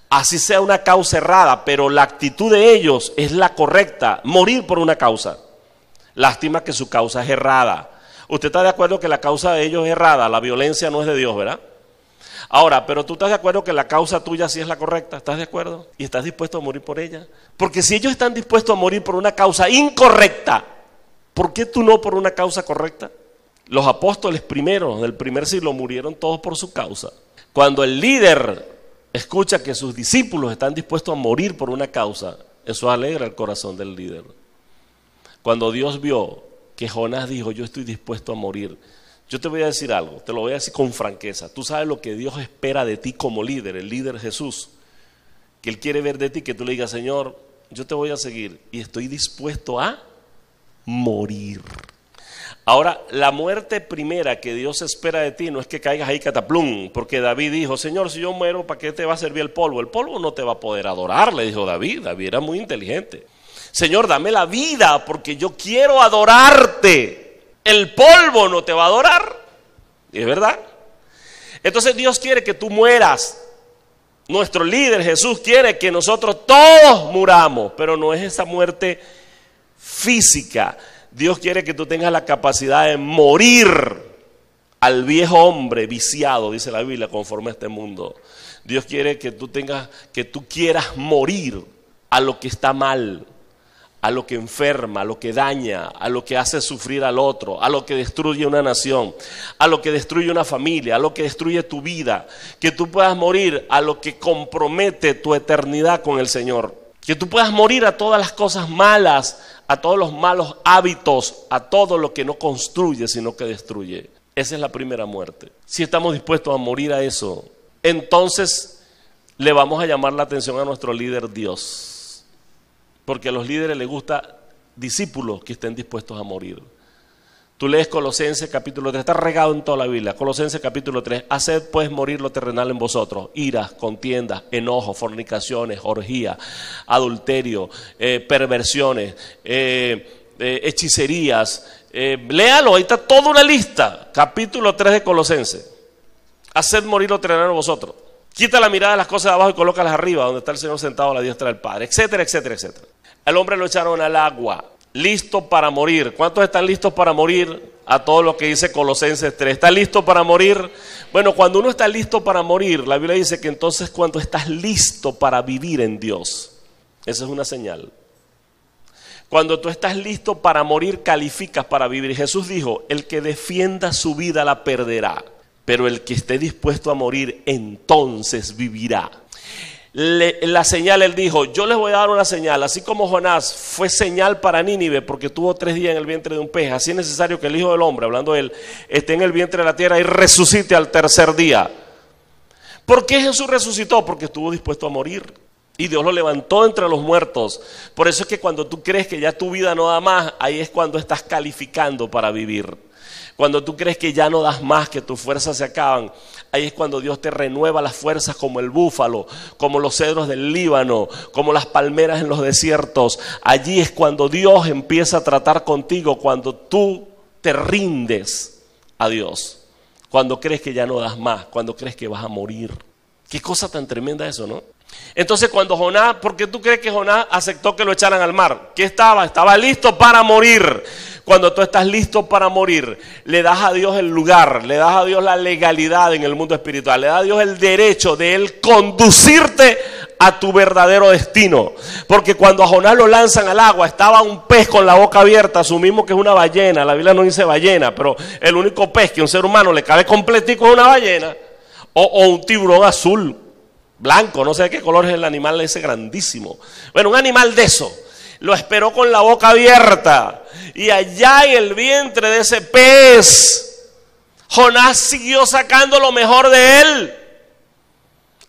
Así sea una causa errada, pero la actitud de ellos es la correcta. Morir por una causa. Lástima que su causa es errada. ¿Usted está de acuerdo que la causa de ellos es errada? La violencia no es de Dios, ¿verdad? Ahora, pero tú estás de acuerdo que la causa tuya sí es la correcta. ¿Estás de acuerdo? ¿Y estás dispuesto a morir por ella? Porque si ellos están dispuestos a morir por una causa incorrecta, ¿por qué tú no por una causa correcta? Los apóstoles primeros del primer siglo murieron todos por su causa. Cuando el líder escucha que sus discípulos están dispuestos a morir por una causa, eso alegra el corazón del líder. Cuando Dios vio que Jonás dijo, yo estoy dispuesto a morir, yo te voy a decir algo, te lo voy a decir con franqueza. Tú sabes lo que Dios espera de ti como líder, el líder Jesús, que Él quiere ver de ti, que tú le digas, Señor, yo te voy a seguir y estoy dispuesto a morir. Ahora, la muerte primera que Dios espera de ti no es que caigas ahí cataplum, porque David dijo, Señor, si yo muero, ¿para qué te va a servir el polvo? El polvo no te va a poder adorar, le dijo David. David era muy inteligente. Señor, dame la vida porque yo quiero adorarte. El polvo no te va a adorar. ¿Es verdad? Entonces Dios quiere que tú mueras. Nuestro líder Jesús quiere que nosotros todos muramos, pero no es esa muerte física. Dios quiere que tú tengas la capacidad de morir al viejo hombre viciado, dice la Biblia, conforme a este mundo. Dios quiere que tú quieras morir a lo que está mal, a lo que enferma, a lo que daña, a lo que hace sufrir al otro, a lo que destruye una nación, a lo que destruye una familia, a lo que destruye tu vida. Que tú puedas morir a lo que compromete tu eternidad con el Señor. Que tú puedas morir a todas las cosas malas, a todos los malos hábitos, a todo lo que no construye sino que destruye. Esa es la primera muerte. Si estamos dispuestos a morir a eso, entonces le vamos a llamar la atención a nuestro líder Dios. Porque a los líderes les gusta discípulos que estén dispuestos a morir. Tú lees Colosenses capítulo 3, está regado en toda la Biblia. Colosenses capítulo 3, haced pues morir lo terrenal en vosotros: iras, contiendas, enojos, fornicaciones, orgía, adulterio, perversiones, hechicerías. Léalo, ahí está toda una lista. Capítulo 3 de Colosenses. Haced morir lo terrenal en vosotros. Quita la mirada de las cosas de abajo y colócalas arriba, donde está el Señor sentado a la diestra del Padre, etcétera, etcétera, etcétera. El hombre lo echaron al agua, listo para morir. ¿Cuántos están listos para morir? A todo lo que dice Colosenses 3. ¿Está listo para morir? Bueno, cuando uno está listo para morir, la Biblia dice que entonces cuando estás listo para vivir en Dios, esa es una señal. Cuando tú estás listo para morir, calificas para vivir. Jesús dijo: el que defienda su vida la perderá, pero el que esté dispuesto a morir, entonces vivirá. La señal, él dijo: yo les voy a dar una señal. Así como Jonás fue señal para Nínive porque tuvo 3 días en el vientre de un pez, así es necesario que el Hijo del Hombre, hablando de él, esté en el vientre de la tierra y resucite al tercer día. ¿Por qué Jesús resucitó? Porque estuvo dispuesto a morir y Dios lo levantó entre los muertos. Por eso es que cuando tú crees que ya tu vida no da más, ahí es cuando estás calificando para vivir. Cuando tú crees que ya no das más, que tus fuerzas se acaban, ahí es cuando Dios te renueva las fuerzas, como el búfalo, como los cedros del Líbano, como las palmeras en los desiertos. Allí es cuando Dios empieza a tratar contigo, cuando tú te rindes a Dios, cuando crees que ya no das más, cuando crees que vas a morir. Qué cosa tan tremenda eso, ¿no? Entonces cuando Jonás, ¿por qué tú crees que Jonás aceptó que lo echaran al mar? ¿Qué estaba? Estaba listo para morir. Cuando tú estás listo para morir, le das a Dios el lugar, le das a Dios la legalidad en el mundo espiritual, le das a Dios el derecho de Él conducirte a tu verdadero destino. Porque cuando a Jonás lo lanzan al agua, estaba un pez con la boca abierta, asumimos que es una ballena, la Biblia no dice ballena, pero el único pez que a un ser humano le cabe completico es una ballena, o un tiburón azul, blanco, no sé de qué color es el animal ese grandísimo. Bueno, un animal de eso. Lo esperó con la boca abierta, y allá en el vientre de ese pez, Jonás siguió sacando lo mejor de él.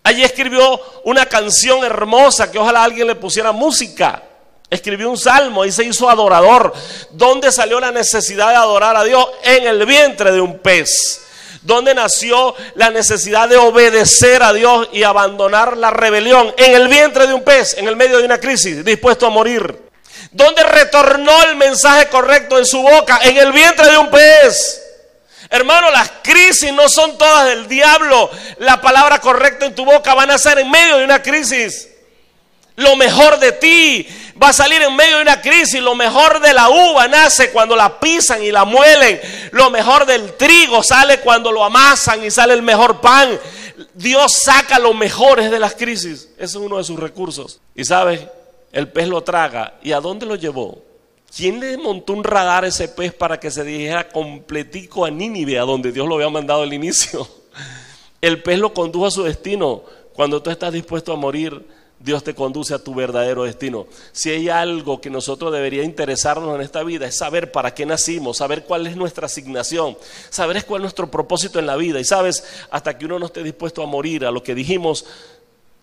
Allí escribió una canción hermosa que ojalá alguien le pusiera música. Escribió un salmo y se hizo adorador. ¿Dónde salió la necesidad de adorar a Dios? En el vientre de un pez. ¿Dónde nació la necesidad de obedecer a Dios y abandonar la rebelión? En el vientre de un pez, en el medio de una crisis, dispuesto a morir. ¿Dónde retornó el mensaje correcto en su boca? En el vientre de un pez. Hermano, las crisis no son todas del diablo. La palabra correcta en tu boca va a nacer en medio de una crisis. Lo mejor de ti va a salir en medio de una crisis. Lo mejor de la uva nace cuando la pisan y la muelen. Lo mejor del trigo sale cuando lo amasan y sale el mejor pan. Dios saca lo mejores de las crisis. Ese es uno de sus recursos. Y sabes, el pez lo traga. ¿Y a dónde lo llevó? ¿Quién le montó un radar a ese pez para que se dirigiera completico a Nínive, a donde Dios lo había mandado al inicio? El pez lo condujo a su destino. Cuando tú estás dispuesto a morir, Dios te conduce a tu verdadero destino. Si hay algo que nosotros debería interesarnos en esta vida, es saber para qué nacimos, saber cuál es nuestra asignación, saber cuál es nuestro propósito en la vida. Y sabes, hasta que uno no esté dispuesto a morir a lo que dijimos,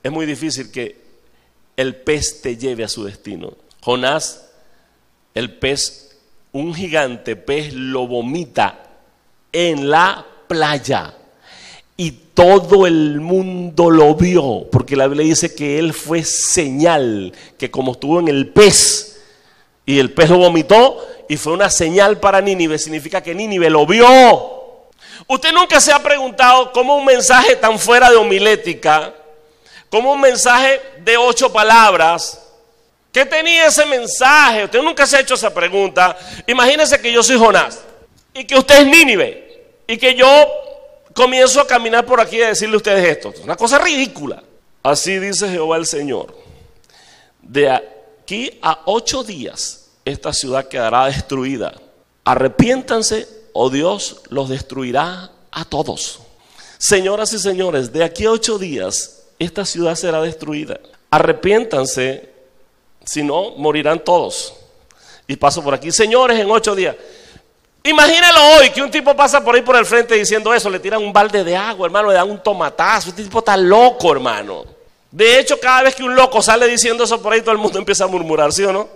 es muy difícil que el pez te lleve a su destino. Jonás, el pez, un gigante pez, lo vomita en la playa. Y todo el mundo lo vio, porque la Biblia dice que él fue señal, que como estuvo en el pez, y el pez lo vomitó, y fue una señal para Nínive, significa que Nínive lo vio. Usted nunca se ha preguntado cómo un mensaje tan fuera de homilética, como un mensaje de 8 palabras, ¿qué tenía ese mensaje? Usted nunca se ha hecho esa pregunta. Imagínese que yo soy Jonás, y que usted es Nínive, y que yo comienzo a caminar por aquí y a decirle a ustedes esto. Es una cosa ridícula. Así dice Jehová el Señor: de aquí a 8 días esta ciudad quedará destruida. Arrepiéntanse o Dios los destruirá a todos. Señoras y señores, de aquí a 8 días esta ciudad será destruida. Arrepiéntanse, si no morirán todos. Y paso por aquí: señores, en 8 días. Imagínalo hoy, que un tipo pasa por ahí por el frente diciendo eso, le tiran un balde de agua, hermano, le dan un tomatazo. Este tipo está loco, hermano. De hecho, cada vez que un loco sale diciendo eso por ahí, todo el mundo empieza a murmurar, ¿sí o no?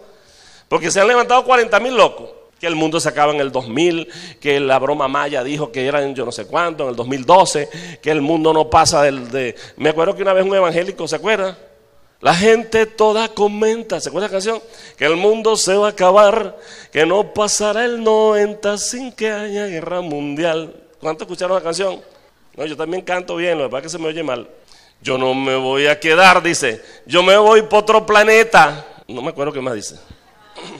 Porque se han levantado 40,000 locos. Que el mundo se acaba en el 2000, que la broma maya dijo que eran yo no sé cuánto, en el 2012, que el mundo no pasa Me acuerdo que una vez un evangélico, ¿se acuerda? La gente toda comenta, ¿se acuerda la canción? Que el mundo se va a acabar, que no pasará el 90 sin que haya guerra mundial. ¿Cuántos escucharon la canción? No, yo también canto bien, lo que pasa es que se me oye mal. Yo no me voy a quedar, dice, yo me voy para otro planeta. No me acuerdo qué más dice.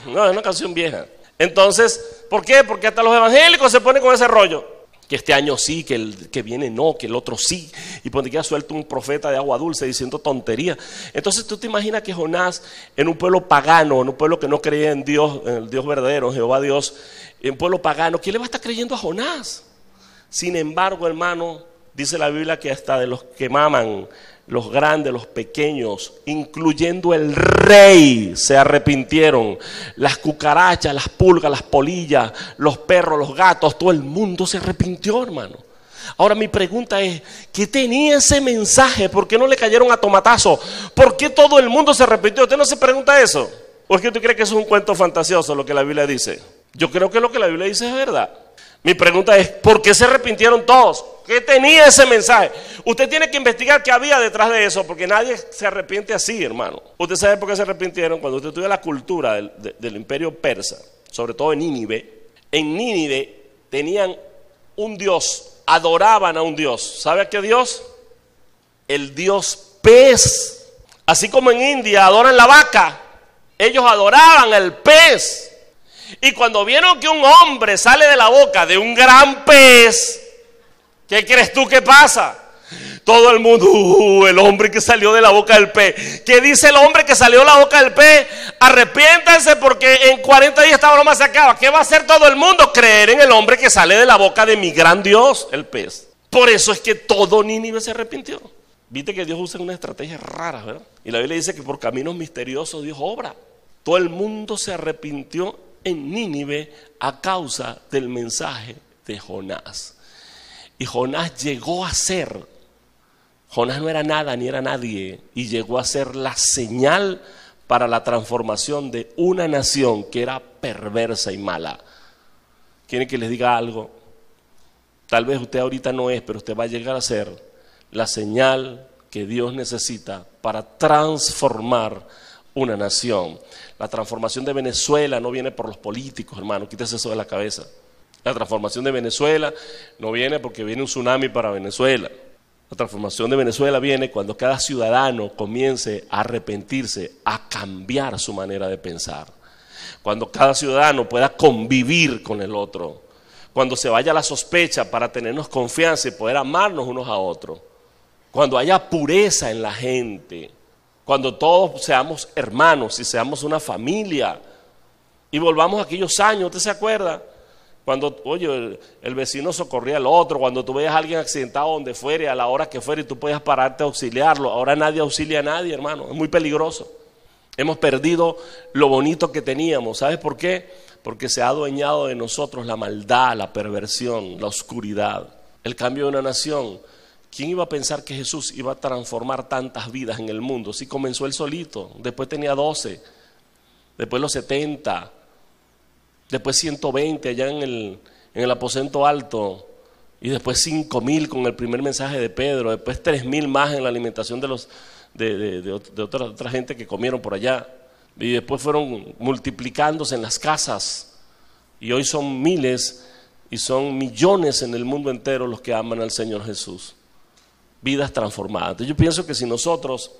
No, es una canción vieja. Entonces, ¿por qué? Porque hasta los evangélicos se ponen con ese rollo. Que este año sí, que el que viene no, que el otro sí. Y por donde quiera suelta un profeta de agua dulce diciendo tonterías. Entonces tú te imaginas que Jonás, en un pueblo pagano, en un pueblo que no creía en Dios, en el Dios verdadero, en Jehová Dios, en un pueblo pagano, ¿quién le va a estar creyendo a Jonás? Sin embargo, hermano, dice la Biblia que hasta de los que maman, los grandes, los pequeños, incluyendo el rey, se arrepintieron. Las cucarachas, las pulgas, las polillas, los perros, los gatos, todo el mundo se arrepintió, hermano. Ahora mi pregunta es, ¿qué tenía ese mensaje? ¿Por qué no le cayeron a tomatazo? ¿Por qué todo el mundo se arrepintió? ¿Usted no se pregunta eso? ¿O es que tú crees que eso es un cuento fantasioso lo que la Biblia dice? Yo creo que lo que la Biblia dice es verdad. Mi pregunta es, ¿por qué se arrepintieron todos? ¿Qué tenía ese mensaje? Usted tiene que investigar qué había detrás de eso, porque nadie se arrepiente así, hermano. Usted sabe por qué se arrepintieron. Cuando usted estudia la cultura del imperio persa, sobre todo en Nínive tenían un dios, adoraban a un dios. ¿Sabe a qué dios? El dios pez. Así como en India adoran la vaca, ellos adoraban el pez. Y cuando vieron que un hombre sale de la boca de un gran pez, ¿qué crees tú que pasa? Todo el mundo, el hombre que salió de la boca del pez. ¿Qué dice el hombre que salió de la boca del pez? Arrepiéntanse porque en 40 días esta broma se acaba. ¿Qué va a hacer todo el mundo? Creer en el hombre que sale de la boca de mi gran Dios, el pez. Por eso es que todo Nínive se arrepintió. Viste que Dios usa unas estrategias raras, ¿verdad? Y la Biblia dice que por caminos misteriosos Dios obra. Todo el mundo se arrepintió en Nínive a causa del mensaje de Jonás. Y Jonás llegó a ser, Jonás no era nada ni era nadie, y llegó a ser la señal para la transformación de una nación que era perversa y mala. ¿Quieren que les diga algo? Tal vez usted ahorita no es, pero usted va a llegar a ser la señal que Dios necesita para transformar una nación. La transformación de Venezuela no viene por los políticos, hermano, quítese eso de la cabeza. La transformación de Venezuela no viene porque viene un tsunami para Venezuela. La transformación de Venezuela viene cuando cada ciudadano comience a arrepentirse, a cambiar su manera de pensar. Cuando cada ciudadano pueda convivir con el otro. Cuando se vaya la sospecha para tenernos confianza y poder amarnos unos a otros. Cuando haya pureza en la gente. Cuando todos seamos hermanos y seamos una familia y volvamos a aquellos años, ¿usted se acuerda? Cuando, oye, el vecino socorría al otro, cuando tú veías a alguien accidentado donde fuera, a la hora que fuera y tú podías pararte a auxiliarlo. Ahora nadie auxilia a nadie, hermano, es muy peligroso. Hemos perdido lo bonito que teníamos, ¿sabes por qué? Porque se ha adueñado de nosotros la maldad, la perversión, la oscuridad, el cambio de una nación. ¿Quién iba a pensar que Jesús iba a transformar tantas vidas en el mundo? Si comenzó él solito, después tenía 12, después los 70, después 120 allá en el aposento alto, y después 5,000 con el primer mensaje de Pedro, después 3,000 más en la alimentación de otra gente que comieron por allá, y después fueron multiplicándose en las casas, y hoy son miles y son millones en el mundo entero los que aman al Señor Jesús. Vidas transformadas. Entonces yo pienso que si nosotros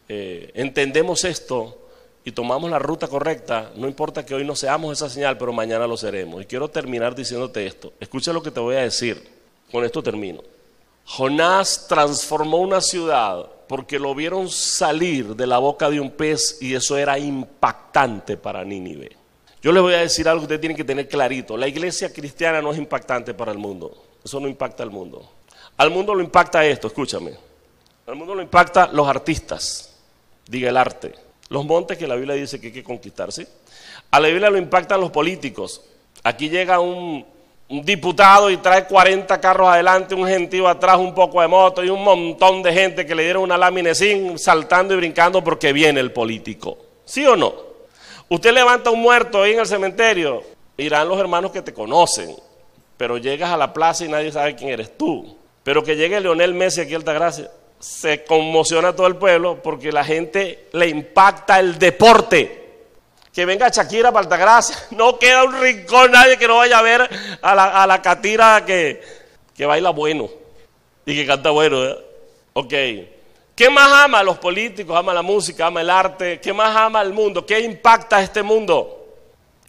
entendemos esto y tomamos la ruta correcta, no importa que hoy no seamos esa señal, pero mañana lo seremos. Y quiero terminar diciéndote esto. Escucha lo que te voy a decir. Con esto termino. Jonás transformó una ciudad porque lo vieron salir de la boca de un pez y eso era impactante para Nínive. Yo les voy a decir algo que ustedes tienen que tener clarito. La iglesia cristiana no es impactante para el mundo. Eso no impacta al mundo. Al mundo lo impacta esto, escúchame. Al mundo lo impacta los artistas, diga el arte, los montes que la Biblia dice que hay que conquistar, ¿sí? A la Biblia lo impactan los políticos, Aquí llega un diputado y trae 40 carros adelante, un gentío atrás, un poco de moto y un montón de gente que le dieron una lámina sin saltando y brincando porque viene el político. ¿Sí o no? Usted levanta un muerto ahí en el cementerio, irán los hermanos que te conocen, pero llegas a la plaza y nadie sabe quién eres tú. Pero que llegue Leonel Messi aquí a Altagracia, se conmociona todo el pueblo porque la gente le impacta el deporte. Que venga Shakira para Altagracia, no queda un rincón, nadie que no vaya a ver a la catira que baila bueno y que canta bueno, ¿eh? Ok. ¿Qué más ama los políticos? Ama la música, ama el arte. ¿Qué más ama el mundo? ¿Qué impacta este mundo?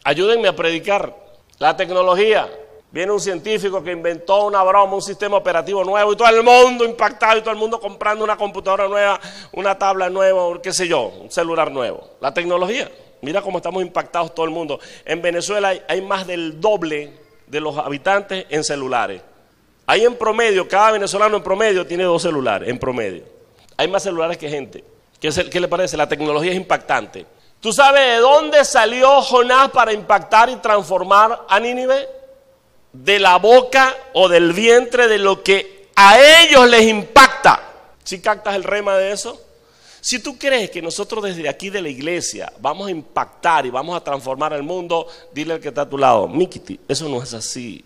Ayúdenme a predicar. La tecnología. Viene un científico que inventó una broma, un sistema operativo nuevo y todo el mundo impactado y todo el mundo comprando una computadora nueva, una tabla nueva, qué sé yo, un celular nuevo. La tecnología. Mira cómo estamos impactados todo el mundo. En Venezuela hay más del doble de los habitantes en celulares. Hay en promedio, cada venezolano en promedio tiene 2 celulares, en promedio. Hay más celulares que gente. ¿Qué le parece? La tecnología es impactante. ¿Tú sabes de dónde salió Jonás para impactar y transformar a Nínive? De la boca o del vientre de lo que a ellos les impacta. ¿Sí captas el rema de eso? Si tú crees que nosotros desde aquí de la iglesia vamos a impactar y vamos a transformar el mundo, dile al que está a tu lado, Mikiti, eso no es así.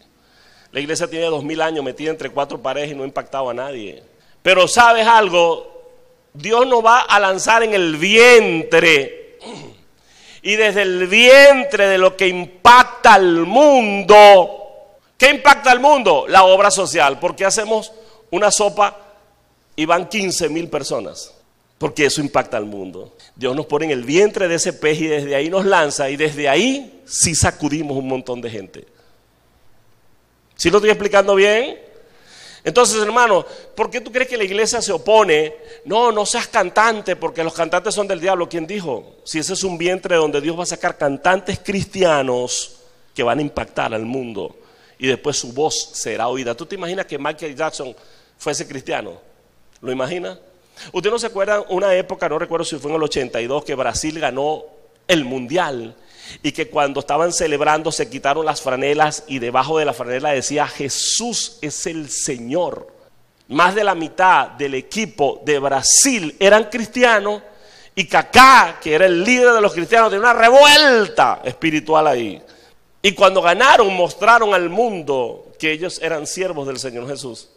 La iglesia tiene 2000 años metida entre 4 paredes y no ha impactado a nadie. Pero ¿sabes algo? Dios nos va a lanzar en el vientre. Y desde el vientre de lo que impacta al mundo. ¿Qué impacta al mundo? La obra social. ¿Por qué hacemos una sopa y van 15,000 personas? Porque eso impacta al mundo. Dios nos pone en el vientre de ese pez y desde ahí nos lanza y desde ahí sí sacudimos un montón de gente. ¿Sí lo estoy explicando bien? Entonces, hermano, ¿por qué tú crees que la iglesia se opone? No seas cantante porque los cantantes son del diablo. ¿Quién dijo? Si ese es un vientre donde Dios va a sacar cantantes cristianos que van a impactar al mundo y después su voz será oída. ¿Tú te imaginas que Michael Jackson fuese cristiano? ¿Lo imaginas? ¿Usted no se acuerda una época, no recuerdo si fue en el 82, que Brasil ganó el mundial y que cuando estaban celebrando se quitaron las franelas y debajo de la franela decía Jesús es el Señor? Más de la mitad del equipo de Brasil eran cristianos y Kaká, que era el líder de los cristianos, tenía una revuelta espiritual ahí. Y cuando ganaron mostraron al mundo que ellos eran siervos del Señor Jesús.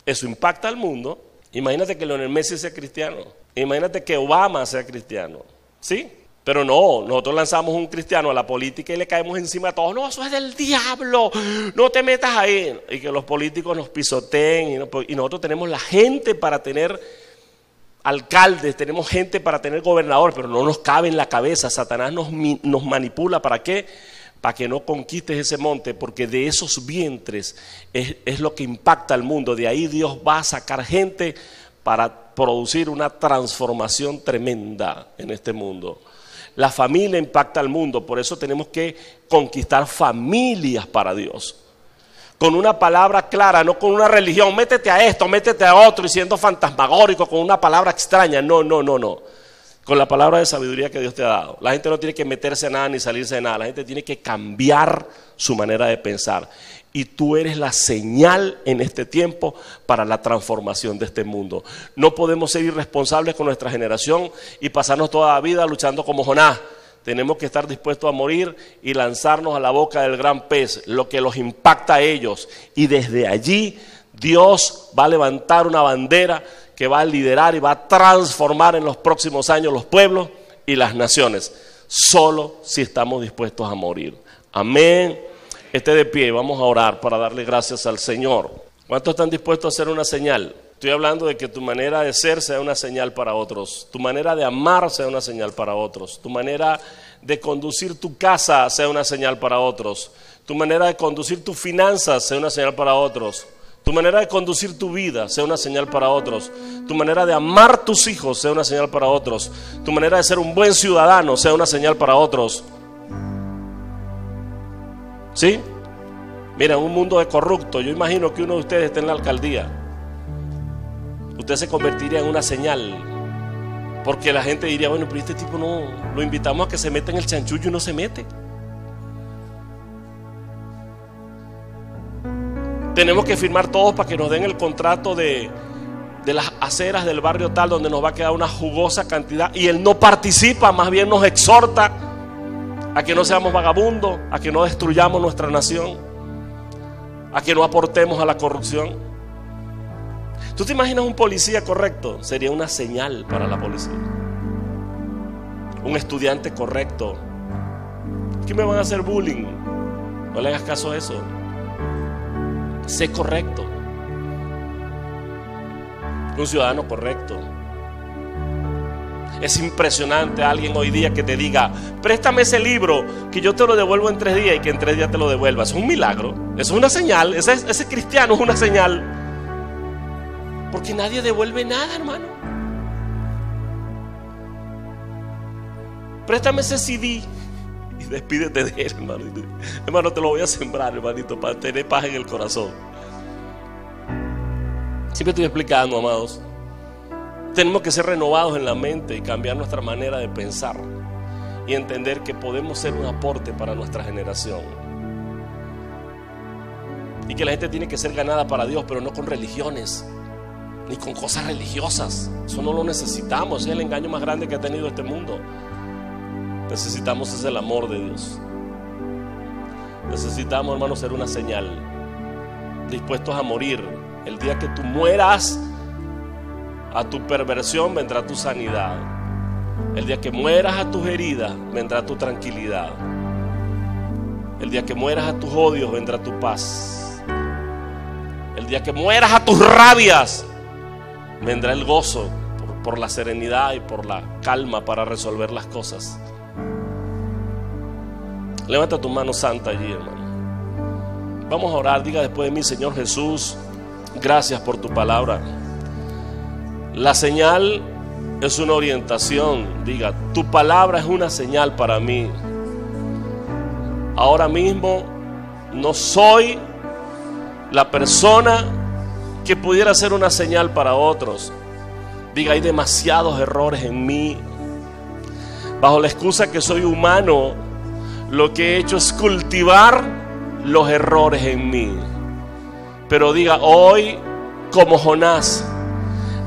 Eso impacta al mundo. Imagínate que Leonel Messi sea cristiano. Imagínate que Obama sea cristiano. ¿Sí? Pero no, nosotros lanzamos un cristiano a la política y le caemos encima a todos. No, eso es del diablo. No te metas ahí. Y que los políticos nos pisoteen. Y nosotros tenemos la gente para tener alcaldes, tenemos gente para tener gobernadores, pero no nos cabe en la cabeza. Satanás nos manipula. ¿Para qué? Para que no conquistes ese monte, porque de esos vientres es lo que impacta al mundo. De ahí Dios va a sacar gente para producir una transformación tremenda en este mundo. La familia impacta al mundo, por eso tenemos que conquistar familias para Dios. Con una palabra clara, no con una religión, métete a esto, métete a otro y siendo fantasmagórico con una palabra extraña. No. Con la palabra de sabiduría que Dios te ha dado. La gente no tiene que meterse en nada ni salirse de nada. La gente tiene que cambiar su manera de pensar. Y tú eres la señal en este tiempo para la transformación de este mundo. No podemos ser irresponsables con nuestra generación y pasarnos toda la vida luchando como Jonás. Tenemos que estar dispuestos a morir y lanzarnos a la boca del gran pez, lo que los impacta a ellos. Y desde allí Dios va a levantar una bandera que va a liderar y va a transformar en los próximos años los pueblos y las naciones, solo si estamos dispuestos a morir. Amén. Esté de pie, vamos a orar para darle gracias al Señor. ¿Cuántos están dispuestos a hacer una señal? Estoy hablando de que tu manera de ser sea una señal para otros, tu manera de amar sea una señal para otros, tu manera de conducir tu casa sea una señal para otros, tu manera de conducir tus finanzas sea una señal para otros. Tu manera de conducir tu vida sea una señal para otros. Tu manera de amar tus hijos sea una señal para otros. Tu manera de ser un buen ciudadano sea una señal para otros. ¿Sí? Mira, en un mundo de corrupto, yo imagino que uno de ustedes esté en la alcaldía. Usted se convertiría en una señal. Porque la gente diría, bueno, pero este tipo no, lo invitamos a que se meta en el chanchullo y no se mete. Tenemos que firmar todos para que nos den el contrato de las aceras del barrio tal, donde nos va a quedar una jugosa cantidad, y él no participa, más bien nos exhorta a que no seamos vagabundos, a que no destruyamos nuestra nación, a que no aportemos a la corrupción. ¿Tú te imaginas un policía correcto? Sería una señal para la policía. Un estudiante correcto. ¿Qué me van a hacer bullying? No le hagas caso a eso. Sé correcto. Un ciudadano correcto. Es impresionante alguien hoy día que te diga: préstame ese libro que yo te lo devuelvo en 3 días, y que en 3 días te lo devuelva. Es un milagro. Eso es una señal. Ese cristiano es una señal. Porque nadie devuelve nada, hermano. Préstame ese CD y despídete de él, hermano. Hermano, te lo voy a sembrar, hermanito, para tener paz en el corazón. Siempre estoy explicando, amados. Tenemos que ser renovados en la mente y cambiar nuestra manera de pensar y entender que podemos ser un aporte para nuestra generación, y que la gente tiene que ser ganada para Dios, pero no con religiones ni con cosas religiosas. Eso no lo necesitamos. Ese es el engaño más grande que ha tenido este mundo. Necesitamos es el amor de Dios. Necesitamos, hermanos, ser una señal, dispuestos a morir. El día que tú mueras a tu perversión, vendrá tu sanidad. El día que mueras a tus heridas, vendrá tu tranquilidad. El día que mueras a tus odios, vendrá tu paz. El día que mueras a tus rabias, vendrá el gozo por la serenidad y por la calma para resolver las cosas. Levanta tu mano santa allí, hermano. Vamos a orar. Diga después de mí: Señor Jesús, gracias por tu palabra. La señal es una orientación. Diga: tu palabra es una señal para mí. Ahora mismo no soy la persona que pudiera ser una señal para otros. Diga: hay demasiados errores en mí. Bajo la excusa que soy humano, lo que he hecho es cultivar los errores en mí. Pero diga hoy, como Jonás,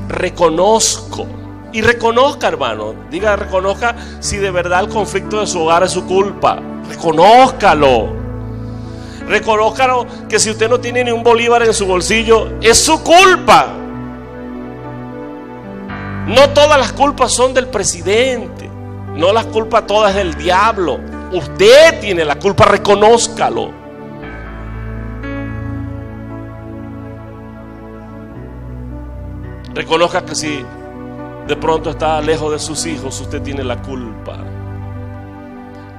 reconozco. Y reconozca, hermano. Diga, reconozca si de verdad el conflicto de su hogar es su culpa. Reconózcalo. Reconózcalo, que si usted no tiene ni un bolívar en su bolsillo, es su culpa. No todas las culpas son del presidente. No las culpas todas es del diablo. Usted tiene la culpa, reconózcalo. Reconozca que si de pronto está lejos de sus hijos, usted tiene la culpa.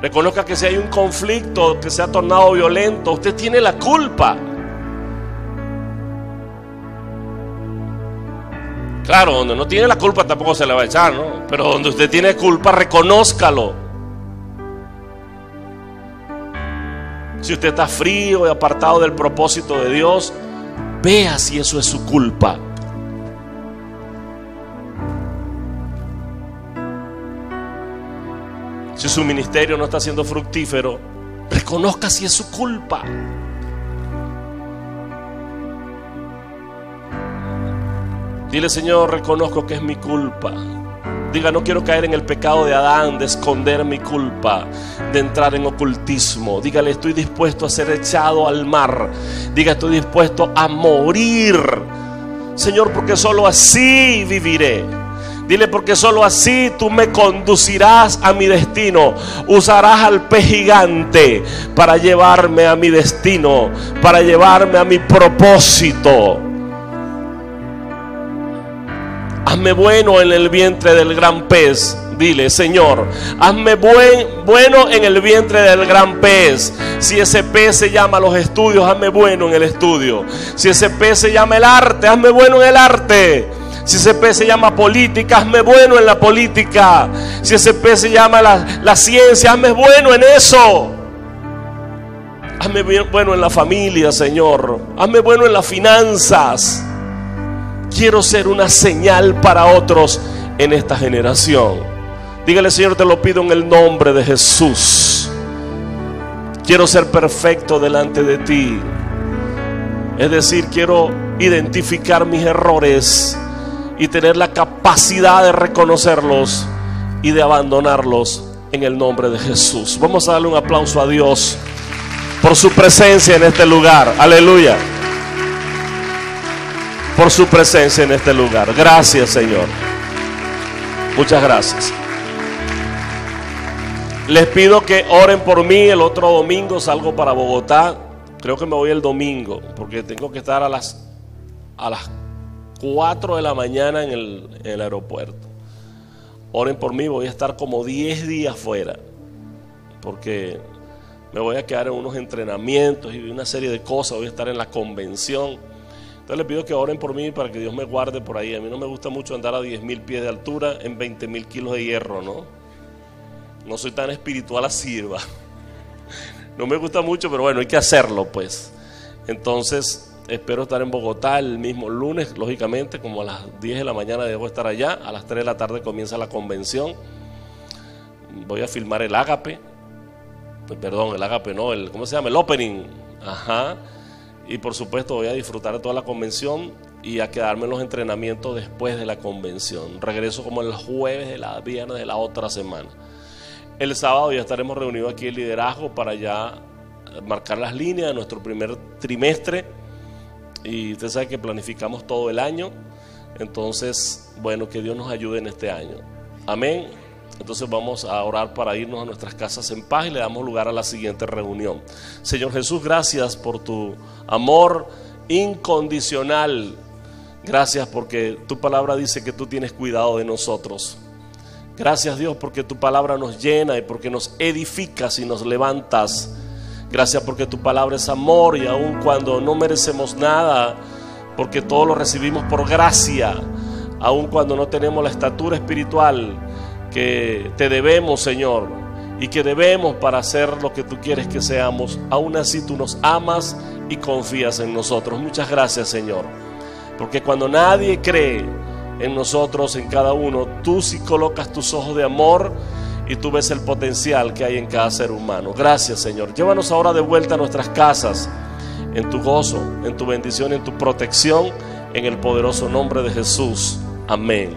Reconozca que si hay un conflicto que se ha tornado violento, usted tiene la culpa. Claro, donde no tiene la culpa tampoco se le va a echar, ¿no? Pero donde usted tiene culpa, reconózcalo. Si usted está frío y apartado del propósito de Dios, vea si eso es su culpa. Si su ministerio no está siendo fructífero, reconozca si es su culpa. Dile: Señor, reconozco que es mi culpa. Diga: no quiero caer en el pecado de Adán, de esconder mi culpa, de entrar en ocultismo. Dígale: estoy dispuesto a ser echado al mar. Diga: estoy dispuesto a morir, Señor, porque solo así viviré. Dile: porque solo así tú me conducirás a mi destino. Usarás al pez gigante para llevarme a mi destino, para llevarme a mi propósito. Hazme bueno en el vientre del gran pez. Dile: Señor, hazme bueno en el vientre del gran pez. Si ese pez se llama los estudios, hazme bueno en el estudio. Si ese pez se llama el arte, hazme bueno en el arte. Si ese pez se llama política, hazme bueno en la política. Si ese pez se llama la ciencia, hazme bueno en eso. Hazme bueno en la familia, Señor. Hazme bueno en las finanzas. Quiero ser una señal para otros en esta generación. Dígale: Señor, te lo pido en el nombre de Jesús. Quiero ser perfecto delante de ti. Es decir, quiero identificar mis errores y tener la capacidad de reconocerlos y de abandonarlos en el nombre de Jesús. Vamos a darle un aplauso a Dios por su presencia en este lugar. Aleluya. Por su presencia en este lugar. Gracias, Señor. Muchas gracias. Les pido que oren por mí. El otro domingo salgo para Bogotá. Creo que me voy el domingo porque tengo que estar a las 4 de la mañana en el aeropuerto. Oren por mí, voy a estar como 10 días fuera porque me voy a quedar en unos entrenamientos y una serie de cosas. Voy a estar en la convención. Entonces les pido que oren por mí para que Dios me guarde por ahí. A mí no me gusta mucho andar a 10.000 pies de altura en 20.000 kilos de hierro, ¿no? No soy tan espiritual así, ¿verdad? No me gusta mucho, pero bueno, hay que hacerlo, pues. Entonces espero estar en Bogotá el mismo lunes, lógicamente, como a las 10 de la mañana debo estar allá. A las 3 de la tarde comienza la convención. Voy a filmar el Ágape. Perdón, el Ágape no, ¿cómo se llama? El opening. Ajá. Y por supuesto voy a disfrutar de toda la convención y a quedarme en los entrenamientos después de la convención. Regreso como el jueves de la viernes de la otra semana. El sábado ya estaremos reunidos aquí en liderazgo para ya marcar las líneas de nuestro primer trimestre. Y usted sabe que planificamos todo el año. Entonces, bueno, que Dios nos ayude en este año. Amén. Entonces vamos a orar para irnos a nuestras casas en paz y le damos lugar a la siguiente reunión. Señor Jesús, gracias por tu amor incondicional. Gracias porque tu palabra dice que tú tienes cuidado de nosotros. Gracias, Dios, porque tu palabra nos llena y porque nos edificas y nos levantas. Gracias porque tu palabra es amor y aun cuando no merecemos nada, porque todo lo recibimos por gracia, aun cuando no tenemos la estatura espiritual que te debemos, Señor, y que debemos para hacer lo que tú quieres que seamos, aún así tú nos amas y confías en nosotros. Muchas gracias, Señor, porque cuando nadie cree en nosotros, en cada uno, tú sí colocas tus ojos de amor y tú ves el potencial que hay en cada ser humano. Gracias, Señor. Llévanos ahora de vuelta a nuestras casas, en tu gozo, en tu bendición, en tu protección, en el poderoso nombre de Jesús. Amén.